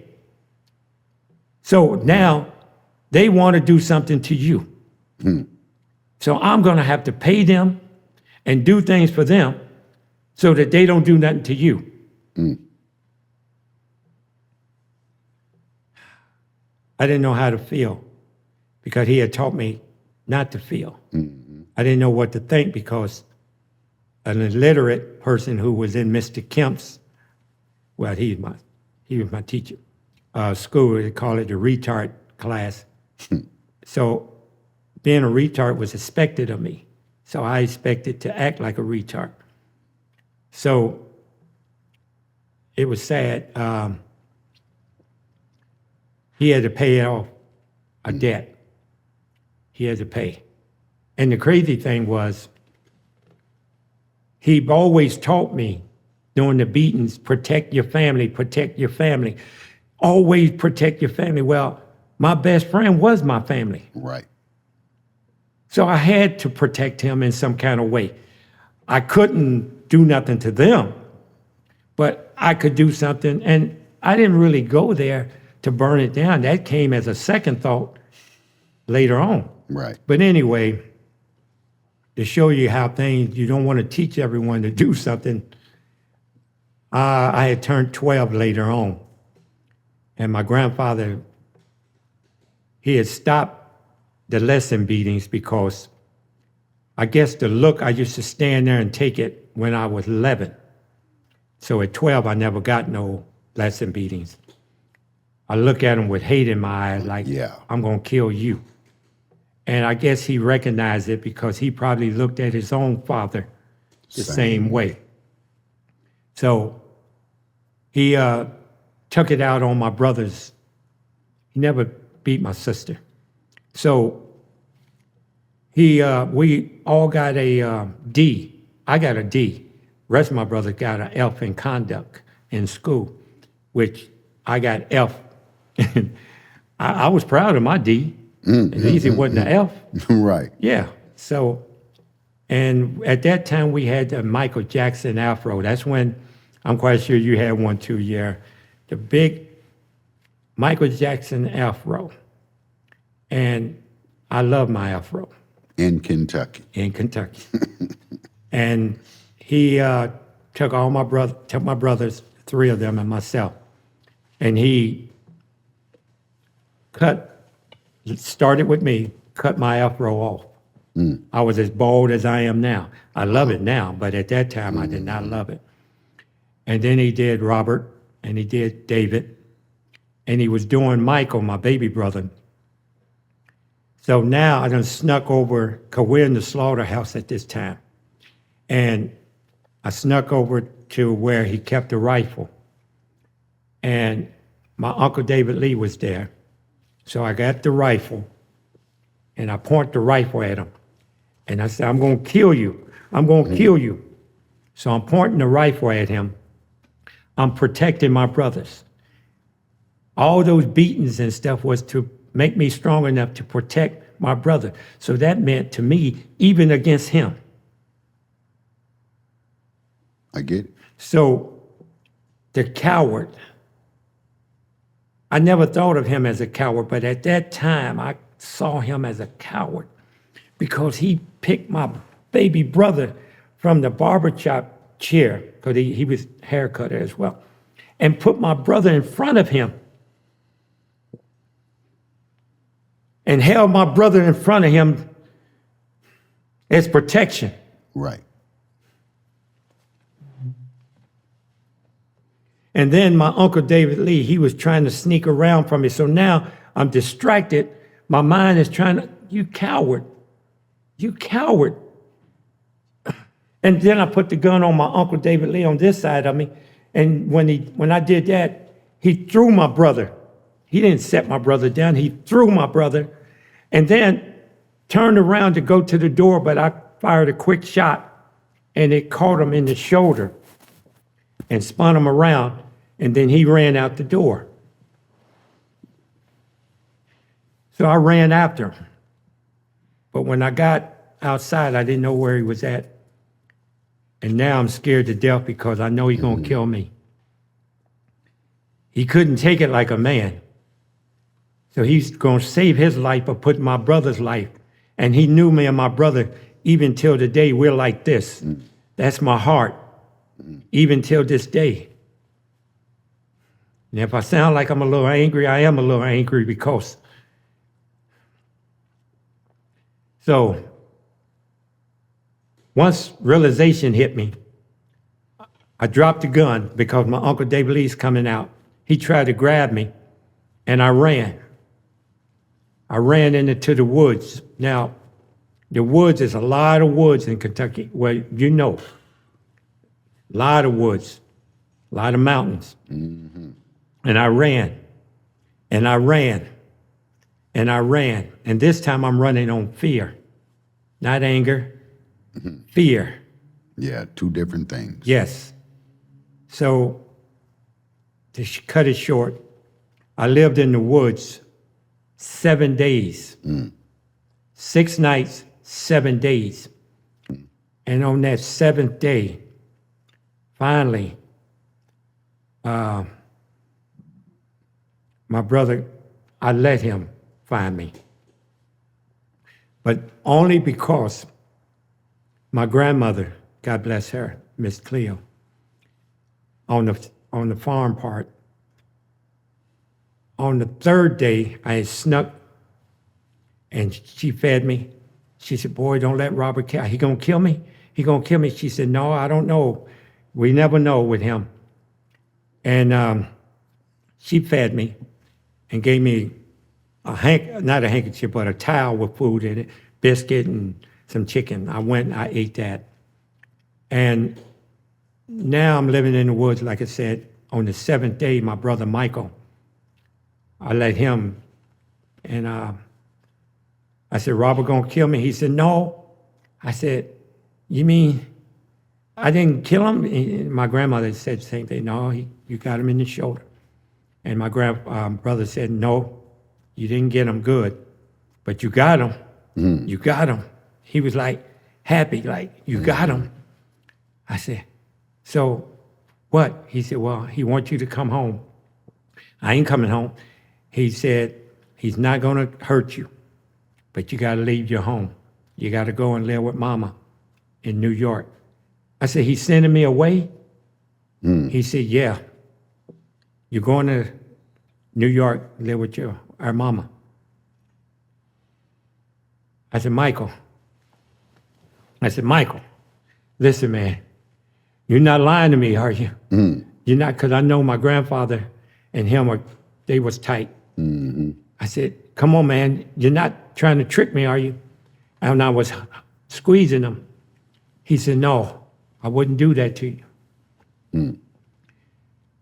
So now they want to do something to you. So I'm going to have to pay them and do things for them so that they don't do nothing to you. I didn't know how to feel because he had taught me not to feel. I didn't know what to think because an illiterate person who was in Mr. Kemp's, well, he was my teacher, school, they call it the retard class. So being a retard was expected of me. So I expected to act like a retard. So it was sad. He had to pay off a debt. He had to pay. And the crazy thing was, he always taught me during the beatings, protect your family, protect your family. Always protect your family. Well, my best friend was my family. Right. So I had to protect him in some kind of way. I couldn't do nothing to them, but I could do something. And I didn't really go there to burn it down. That came as a second thought later on. Right. But anyway, to show you how things, you don't want to teach everyone to do something. I had turned 12 later on. And my grandfather, he had stopped the lesson beatings because I guess the look, I used to stand there and take it when I was 11. So at 12, I never got no lesson beatings. I look at him with hate in my eyes, like, I'm going to kill you. And I guess he recognized it because he probably looked at his own father the same way. So he took it out on my brothers. He never beat my sister. So we all got a D. I got a D. The rest of my brothers got an F in conduct in school, which I got F. I was proud of my D. At least it wasn't an F. Right. Yeah. So, and at that time we had the Michael Jackson afro. That's when, I'm quite sure you had one too, yeah. The big Michael Jackson afro. And I love my afro. In Kentucky. In Kentucky. And he took my brothers, 3 of them and myself, and he started with me, cut my afro off. I was as bald as I am now. I love it now, but at that time I did not love it. And then he did Robert, and he did David, and he was doing Michael, my baby brother. So now I done snuck over, because we're in the slaughterhouse at this time, and I snuck over to where he kept a rifle. And my Uncle David Lee was there. So I got the rifle, and I point the rifle at him. And I said, I'm going to kill you. I'm going to kill you. So I'm pointing the rifle at him. I'm protecting my brothers. All those beatings and stuff was to make me strong enough to protect my brother. So that meant to me, even against him. I get it. So the coward, I never thought of him as a coward, but at that time I saw him as a coward because he picked my baby brother from the barber shop chair, because he was hair cutter as well, and put my brother in front of him and held my brother in front of him as protection. Right. And then my Uncle David Lee, he was trying to sneak around from me. So now I'm distracted. My mind is trying to, you coward. You coward. And then I put the gun on my Uncle David Lee on this side of me. And when I did that, he threw my brother. He didn't set my brother down. He threw my brother and then turned around to go to the door, but I fired a quick shot and it caught him in the shoulder and spun him around, and then he ran out the door. So I ran after him. But when I got outside, I didn't know where he was at. And now I'm scared to death because I know he's gonna kill me. He couldn't take it like a man. So he's gonna save his life by putting my brother's life. And he knew me and my brother, even till today, we're like this. That's my heart. Even till this day. And if I sound like I'm a little angry, I am a little angry because. So, once realization hit me, I dropped the gun because my Uncle David Lee's coming out. He tried to grab me, and I ran. I ran into the woods. Now, the woods is a lot of woods in Kentucky. Well, you know. A lot of woods, a lot of mountains. Mm-hmm. And I ran, and I ran, and I ran. And this time I'm running on fear, not anger, fear. Yeah, two different things. Yes. So to cut it short, I lived in the woods 7 days, 6 nights, 7 days. And on that 7th day, finally, my brother, I let him find me. But only because my grandmother, God bless her, Miss Cleo, on the farm part, on the 3rd day, I had snuck and she fed me. She said, boy, don't let Robert kill. He gonna kill me? He gonna kill me? She said, no, I don't know. We never know with him. And she fed me and gave me not a handkerchief, but a towel with food in it, biscuit and some chicken. I went and I ate that. And now I'm living in the woods, like I said. On the 7th day, my brother Michael, I let him, and I said, Robert gonna kill me? He said, no. I said, you mean I didn't kill him? And my grandmother said the same thing. No, you got him in the shoulder. And my brother said, no, you didn't get him good, but you got him. You got him. He was like happy, like, you got him. I said, so what? He said, well, he wants you to come home. I ain't coming home. He said, he's not gonna hurt you, but you gotta leave your home. You gotta go and live with mama in New York. I said, he's sending me away? He said, yeah. You're going to New York, live with our mama. I said, Michael, listen, man, you're not lying to me, are you? You're not, because I know my grandfather and him, they was tight. I said, come on, man, you're not trying to trick me, are you? And I was squeezing him. He said, no, I wouldn't do that to you.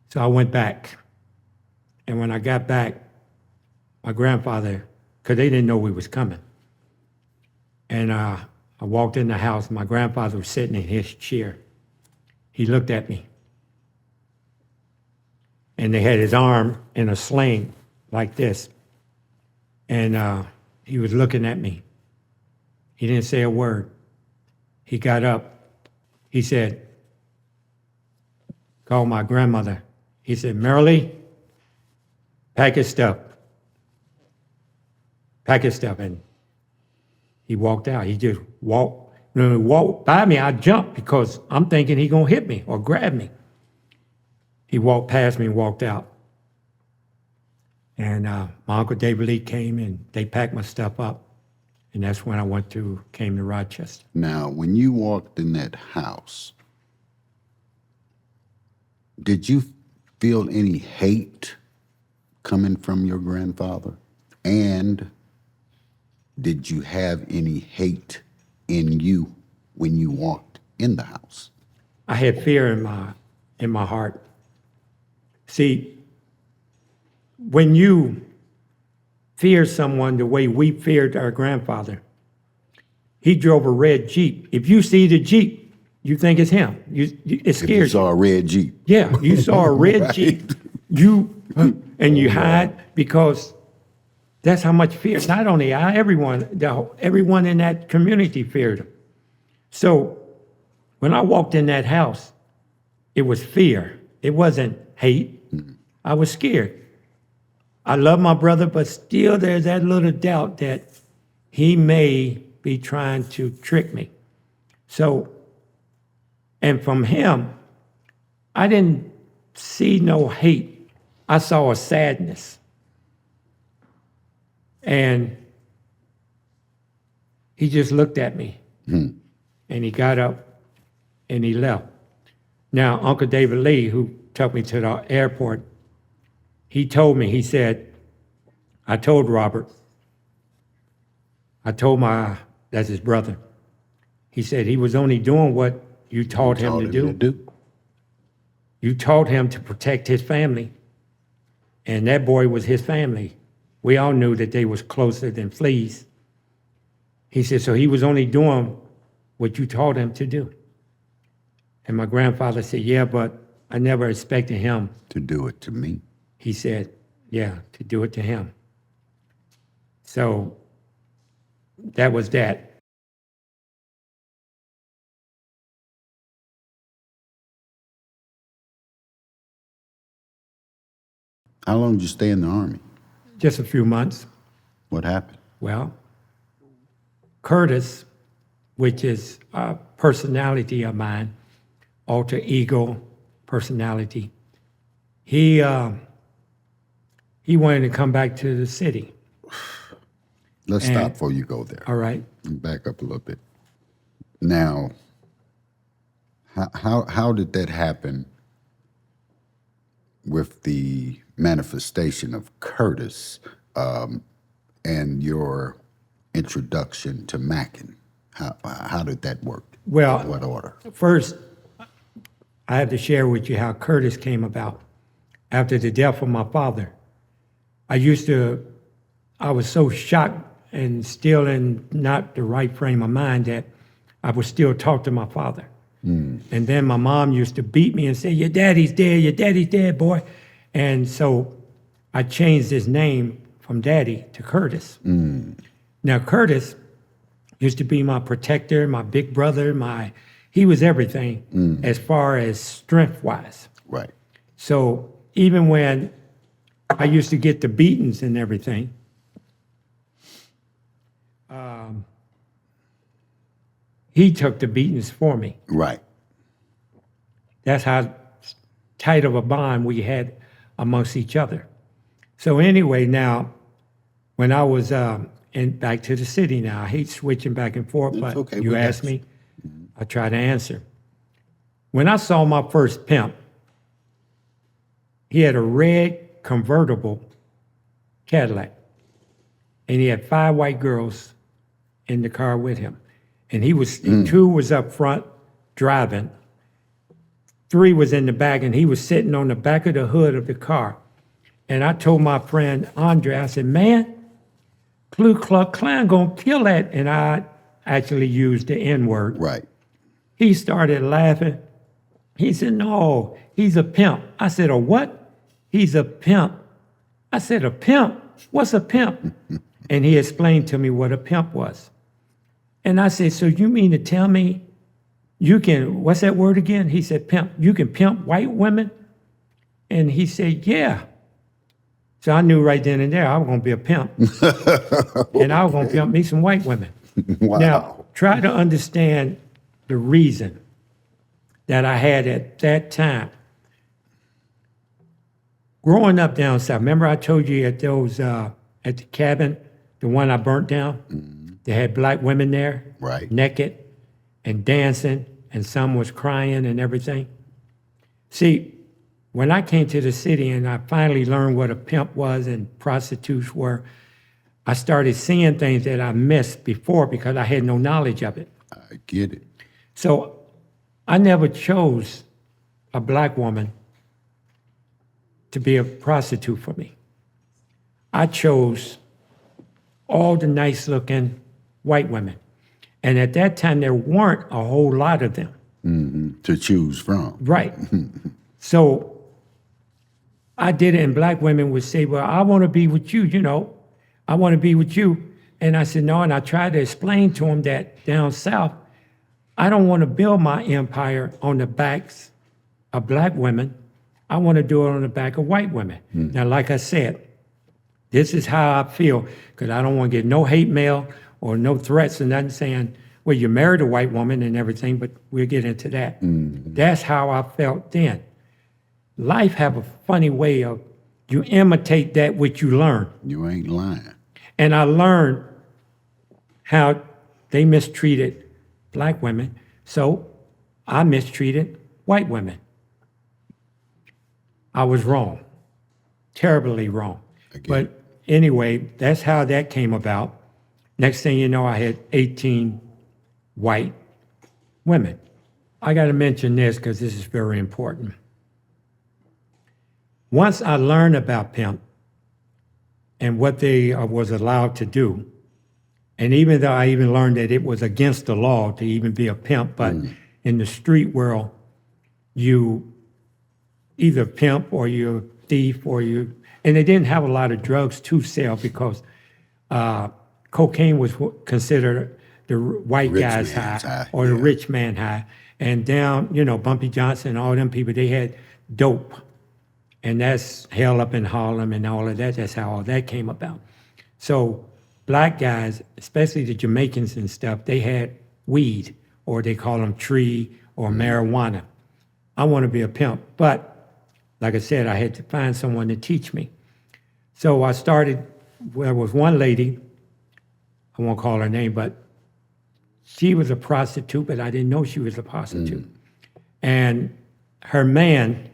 So I went back. And when I got back, my grandfather, because they didn't know we was coming. And I walked in the house, my grandfather was sitting in his chair. He looked at me. and they had his arm in a sling like this. And he was looking at me. He didn't say a word. He got up. He said, called my grandmother. He said, Marilee, pack your stuff. Pack your stuff. And he walked out. He just walked. When he walked by me, I jumped because I'm thinking he gonna hit me or grab me. He walked past me and walked out. And my Uncle David Lee came and they packed my stuff up. And that's when I came to Rochester. Now, when you walked in that house, did you feel any hate coming from your grandfather? And did you have any hate in you when you walked in the house? I had fear in my heart. See, when you fear someone the way we feared our grandfather, he drove a red Jeep. If you see the Jeep, you think it's him. It scares you. If you saw a red Jeep. Yeah, you saw a red Right. Jeep. And you hide because that's how much fear. Not only I, everyone in that community feared him. So when I walked in that house, it was fear. It wasn't hate. I was scared. I love my brother, but still there's that little doubt that he may be trying to trick me. So, and from him, I didn't see no hate. I saw a sadness. And he just looked at me. And he got up and he left. Now, Uncle David Lee, who took me to the airport, he told me, he said, I told Robert, that's his brother. He said he was only doing what you taught him to do. You taught him to protect his family. And that boy was his family. We all knew that they was closer than fleas. He said, so he was only doing what you taught him to do. And my grandfather said, yeah, but I never expected him. To do it to me. He said, yeah, to do it to him. So that was that. How long did you stay in the Army? Just a few months. What happened? Well, Curtis, which is a personality of mine, alter ego personality, he wanted to come back to the city. Let's stop before you go there. All right. Back up a little bit. Now, how did that happen with the manifestation of Curtis and your introduction to Mackin? How did that work? Well, What order? first, I have to share with you how Curtis came about. After the death of my father, I was so shocked and still in not the right frame of mind that I would still talk to my father. And then my mom used to beat me and say, your daddy's dead, boy. And so I changed his name from Daddy to Curtis. Now, Curtis used to be my protector, my big brother, he was everything as far as strength-wise. Right. So even when I used to get the beatings and everything, he took the beatings for me. Right. That's how tight of a bond we had amongst each other. So anyway, now, when I was back to the city now, I hate switching back and forth, It's but okay, you we got asked you. me, I try to answer. When I saw my first pimp, he had a red convertible Cadillac, and he had 5 white girls in the car with him. And two was up front driving, 3 was in the back, and he was sitting on the back of the hood of the car. And I told my friend Andre, I said, man, Ku Klux Klan gonna kill that. And I actually used the N-word. Right. He started laughing. He said, no, he's a pimp. I said, a what? he's a pimp. I said, a pimp? What's a pimp? And he explained to me what a pimp was. And I said, so you mean to tell me you can, what's that word again? He said, pimp. You can pimp white women? And he said, yeah. So I knew right then and there I was going to be a pimp. And I was going to pimp me some white women. Wow. Now, try to understand the reason that I had at that time. Growing up down south, remember I told you at those, at the cabin, the one I burnt down? They had black women there, Right. naked and dancing, and some was crying and everything. See, when I came to the city and I finally learned what a pimp was and prostitutes were, I started seeing things that I missed before because I had no knowledge of it. I get it. So I never chose a black woman to be a prostitute for me. I chose all the nice looking white women. And at that time, there weren't a whole lot of them. To choose from. Right. So I did it, and black women would say, well, I want to be with you, you know. I want to be with you. And I said, no, and I tried to explain to them that down south, I don't want to build my empire on the backs of black women. I want to do it on the back of white women. Now, like I said, this is how I feel, because I don't want to get no hate mail or no threats and nothing saying, well, you married a white woman and everything, but we'll get into that. That's how I felt then. Life have a funny way of, you imitate that which you learn. You ain't lying. And I learned how they mistreated black women, so I mistreated white women. I was wrong, terribly wrong. But anyway, that's how that came about. Next thing you know, I had 18 white women. I got to mention this because this is very important. Once I learned about pimp and what they was allowed to do, and even though I even learned that it was against the law to even be a pimp, but in the street world, you either pimp or you're a thief or you, and they didn't have a lot of drugs to sell because cocaine was considered the white Rich guy's man's high high, or the yeah. rich man high. And down, you know, Bumpy Johnson, all them people, they had dope. And that's hell up in Harlem and all of that. That's how all that came about. So black guys, especially the Jamaicans and stuff, they had weed, or they call them tree or marijuana. I want to be a pimp. But like I said, I had to find someone to teach me. So I started, there was one lady, I won't call her name, but she was a prostitute, but I didn't know she was a prostitute. And her man,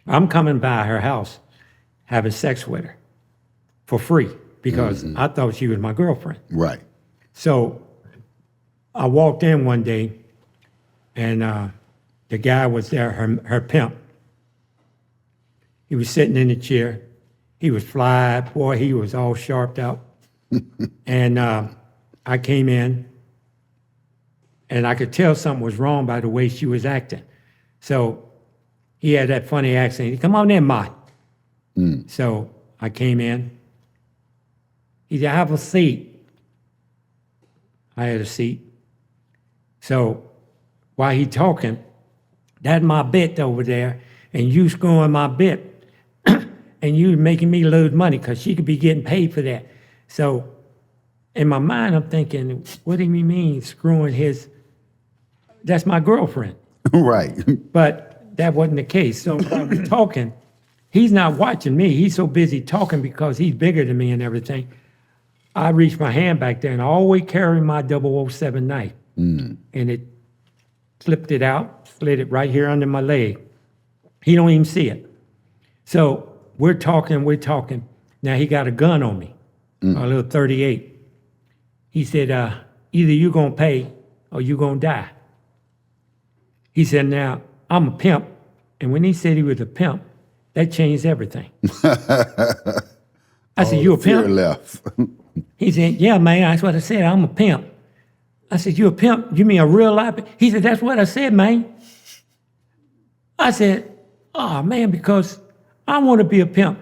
I'm coming by her house having sex with her for free because I thought she was my girlfriend. Right. So I walked in one day and the guy was there, her pimp. He was sitting in the chair. He was fly, boy, he was all sharped out. And I came in and I could tell something was wrong by the way she was acting. So he had that funny accent. He come on in, Ma. So I came in. He said, have a seat. I had a seat. So while he talking, that's my bit over there, and you screwing my bit, and you making me lose money because she could be getting paid for that. So in my mind, I'm thinking, what do you mean screwing his, that's my girlfriend. Right. But that wasn't the case. So while we're talking, he's not watching me. He's so busy talking because he's bigger than me and everything. I reached my hand back there and I always carry my 007 knife. And it slipped it out, slid it right here under my leg. He don't even see it. So we're talking. Now he got a gun on me, a little 38. He said, either you gonna pay or you gonna die. He said, now, I'm a pimp. And when he said he was a pimp, that changed everything. I said, you a Fear pimp? left. He said, yeah, man, that's what I said. I'm a pimp. I said, you a pimp? You mean a real life? He said, that's what I said, man. I said, oh, man, because I want to be a pimp.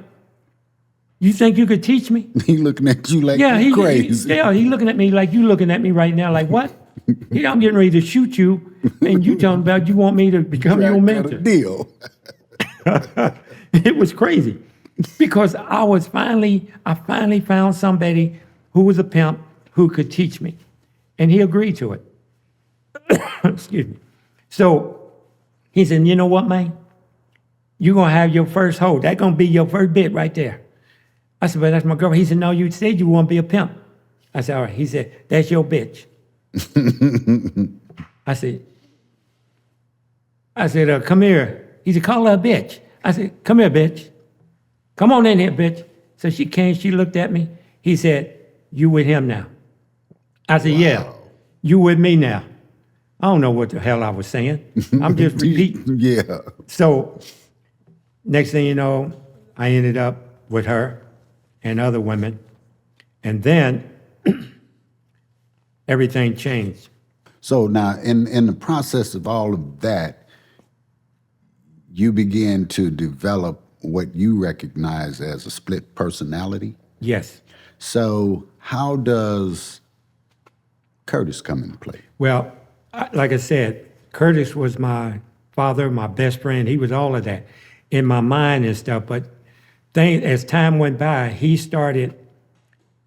You think you could teach me? He looking at you like Yeah, you crazy. he looking at me like you looking at me right now. Like what? I'm getting ready to shoot you, and you talking about you want me to become your Got a mentor. deal. It was crazy because I finally found somebody who was a pimp who could teach me, and he agreed to it. Excuse me. So he said, you know what, man? You're going to have your first hoe. That's going to be your first bit right there. I said, but that's my girl. He said, no, you said you want to be a pimp. I said, all right. He said, that's your bitch. I said, come here. He said, call her a bitch. I said, come here, bitch. Come on in here, bitch. So she came, she looked at me. He said, you with him now? I said, yeah, you with me now. I don't know what the hell I was saying. I'm just repeating. Yeah. So next thing you know, I ended up with her and other women. And then everything changed. So now, in the process of all of that, you begin to develop what you recognize as a split personality. Yes. So how does Curtis come into play? Well, like I said, Curtis was my father, my best friend. He was all of that in my mind and stuff. But as time went by, he started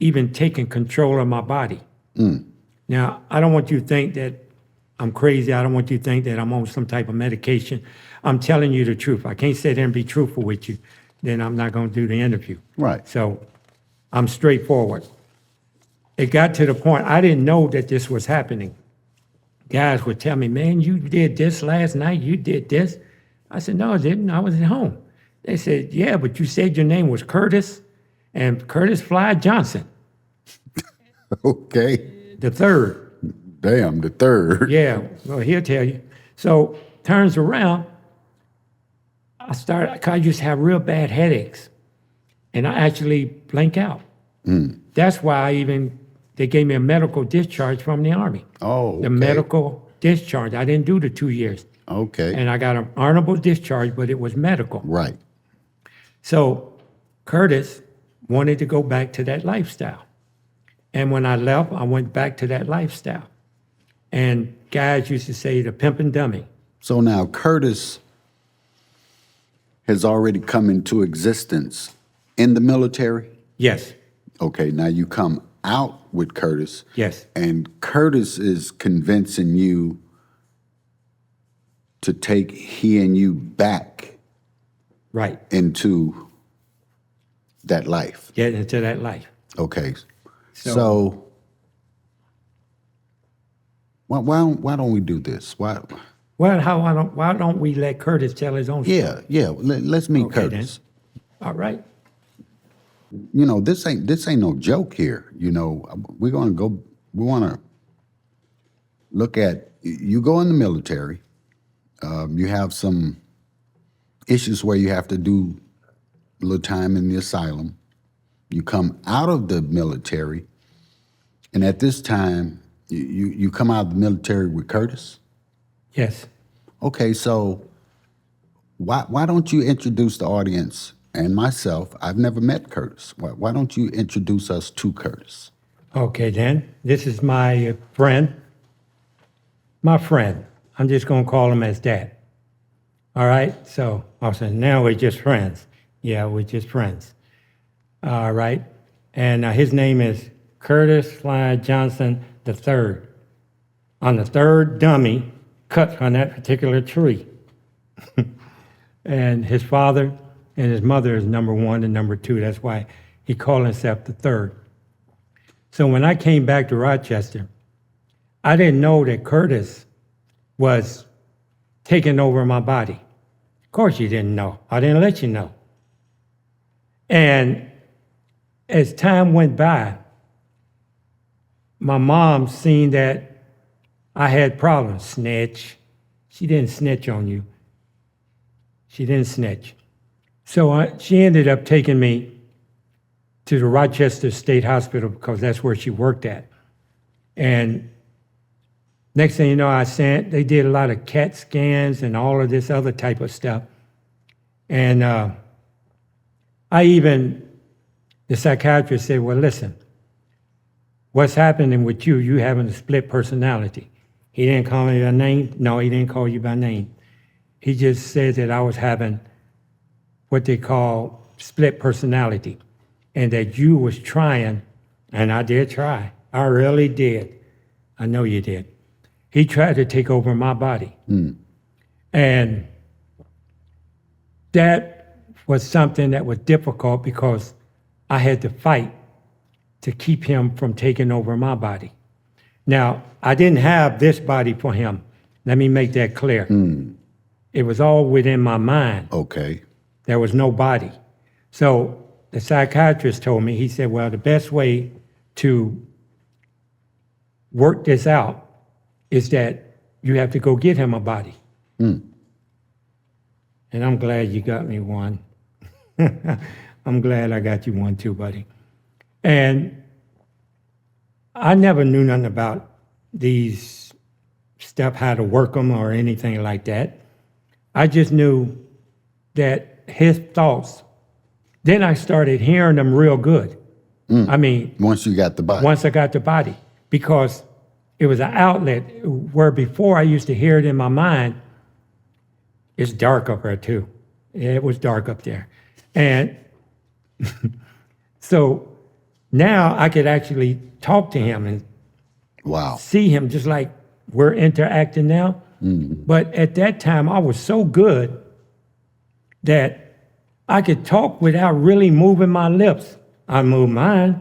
even taking control of my body. Now, I don't want you to think that I'm crazy. I don't want you to think that I'm on some type of medication. I'm telling you the truth. I can't sit there and be truthful with you. Then I'm not going to do the interview. Right. So I'm straightforward. It got to the point I didn't know that this was happening. Guys would tell me, man, you did this last night. You did this. I said, no, I didn't. I was at home. They said, yeah, but you said your name was Curtis and Curtis Fly Johnson. Okay. The third. Damn, the third. Yeah, well, he'll tell you. So turns around, I used to have real bad headaches, and I actually blank out. That's why they gave me a medical discharge from the Army. Oh, okay. The medical discharge. I didn't do the 2 years. Okay. And I got an honorable discharge, but it was medical. Right. So Curtis wanted to go back to that lifestyle. And when I left, I went back to that lifestyle. And guys used to say the pimp and dummy. So now Curtis has already come into existence in the military? Yes, Okay, now you come out with Curtis. yes, And Curtis is convincing you to take he and you back right. into that life. Get into that life. Okay. So why don't we do this? Why don't we let Curtis tell his own story? Yeah. Let's meet Okay, Curtis. All right. You know, this ain't no joke here. You know, we want to look at, you go in the military, you have some issues where you have to do a little time in the asylum. You come out of the military, and at this time, you come out of the military with Curtis? Yes. Okay, so why don't you introduce the audience and myself? I've never met Curtis. Why don't you introduce us to Curtis? Okay, then. This is my friend. My friend. I'm just going to call him as Dad. All right? So I said, now we're just friends. Yeah, we're just friends. All right? And his name is Curtis Fly Johnson III. On the third dummy cut on that particular tree. And his father and his mother is number 1 and number 2. That's why he called himself the third. So when I came back to Rochester, I didn't know that Curtis was taking over my body. Of course you didn't know. I didn't let you know. And as time went by, my mom seen that I had problems. Snitch. She didn't snitch on you. She didn't snitch. So she ended up taking me to the Rochester State Hospital because that's where she worked at. And next thing you know, they did a lot of CAT scans and all of this other type of stuff. And The psychiatrist said, well, listen, what's happening with you, you having a split personality. He didn't call me by name. No, he didn't call you by name. He just said that I was having what they call split personality, and that you was trying, and I did try. I really did. I know you did. He tried to take over my body. And that was something that was difficult because I had to fight to keep him from taking over my body. Now, I didn't have this body for him. Let me make that clear. It was all within my mind. Okay. There was no body. So the psychiatrist told me, he said, well, the best way to work this out is that you have to go get him a body. And I'm glad you got me one. I'm glad I got you one too, buddy. And I never knew nothing about these stuff, how to work them or anything like that. I just knew that his thoughts, then I started hearing them real good. I mean, Once you got the body. once I got the body, because it was an outlet where before I used to hear it in my mind. It's dark up there too. It was dark up there. And so now I could actually talk to him and Wow. see him just like we're interacting now. But at that time, I was so good that I could talk without really moving my lips. I moved mine,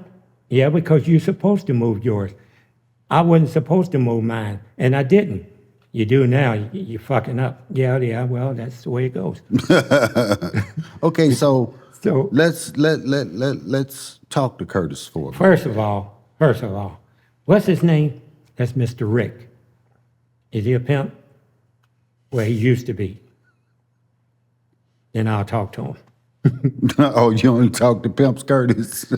yeah, because you're supposed to move yours. I wasn't supposed to move mine, and I didn't. You do now, you're fucking up. Yeah, well, that's the way it goes. Okay, so So let's talk to Curtis for a minute. First of all, what's his name? That's Mr. Rick. Is he a pimp? Well, he used to be. Then I'll talk to him. Oh, you only talk to pimps, Curtis.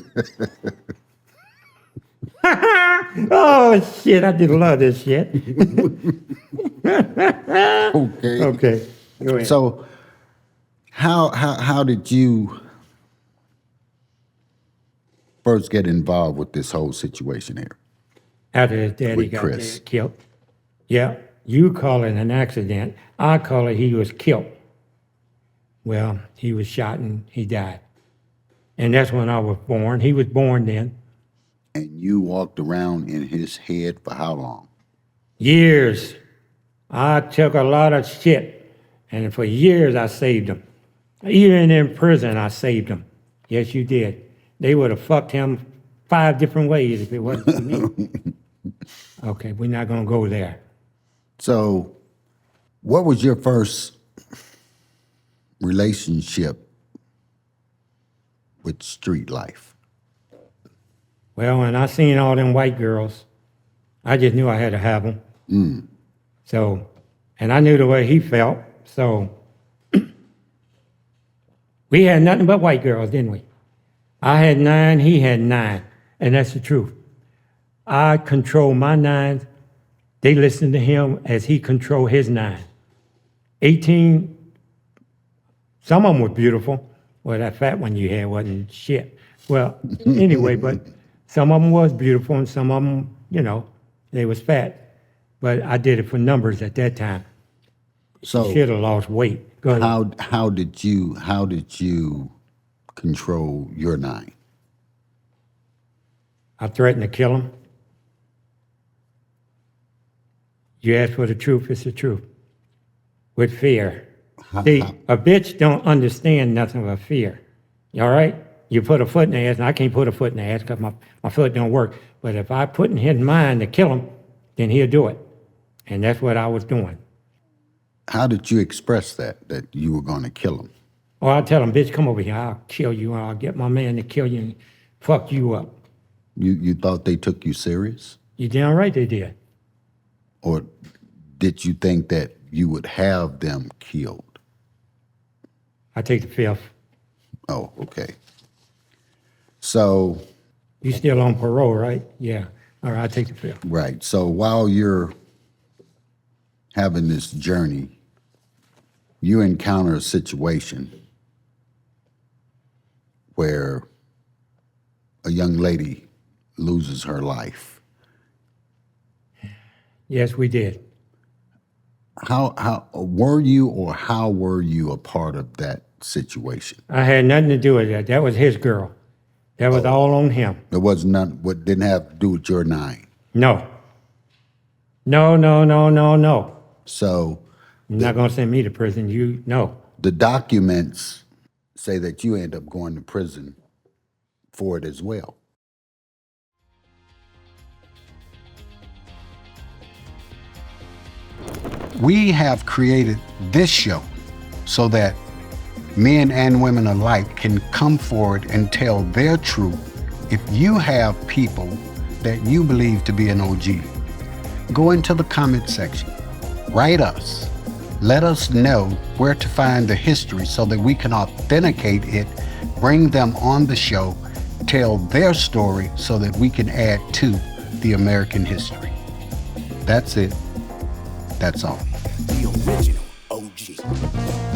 Oh, shit, I did love this shit. Okay. Okay, go ahead. So how did you first get involved with this whole situation here? After his daddy With got Chris. killed. Yeah, you call it an accident. I call it he was killed. Well, he was shot and he died. And that's when I was born. He was born then. And you walked around in his head for how long? Years. I took a lot of shit. And for years I saved him. Even in prison, I saved him. Yes, you did. They would have fucked him 5 different ways if it wasn't for me. Okay, we're not going to go there. So what was your first relationship with street life? Well, when I seen all them white girls, I just knew I had to have them. So, and I knew the way he felt. So, we had nothing but white girls, didn't we? I had 9, he had 9. And that's the truth. I control my 9s. They listened to him as he controlled his 9. 18, some of them were beautiful. Well, that fat one you had wasn't shit. Well, anyway, but some of them was beautiful and some of them, they was fat. But I did it for numbers at that time. So Should have lost weight. Go ahead. how did you control your 9? I threatened to kill him. You ask for the truth, it's the truth. With fear. See, a bitch don't understand nothing but fear. All right? You put a foot in the ass, and I can't put a foot in the ass because my foot don't work. But if I put in his mind to kill him, then he'll do it. And that's what I was doing. How did you express that you were going to kill him? Or I'll tell him, bitch, come over here. I'll kill you. Or I'll get my man to kill you and fuck you up. You thought they took you serious? You damn right they did. Or did you think that you would have them killed? I take the 5th. Oh, okay. So, You still on parole, right? Yeah. All right, I take the 5th. right. So while you're having this journey, you encounter a situation where a young lady loses her life. Yes, we did. How were you a part of that situation? I had nothing to do with that. That was his girl. That was all on him. There was none. What didn't have to do with your 9. No. No, no, no, no, no. So You're not going to send me to prison. You, no. the documents say that you end up going to prison for it as well. We have created this show so that men and women alike can come forward and tell their truth. If you have people that you believe to be an OG, go into the comment section, write us, let us know where to find the history so that we can authenticate it, bring them on the show, tell their story so that we can add to the American history. That's it. That's all. The original OG.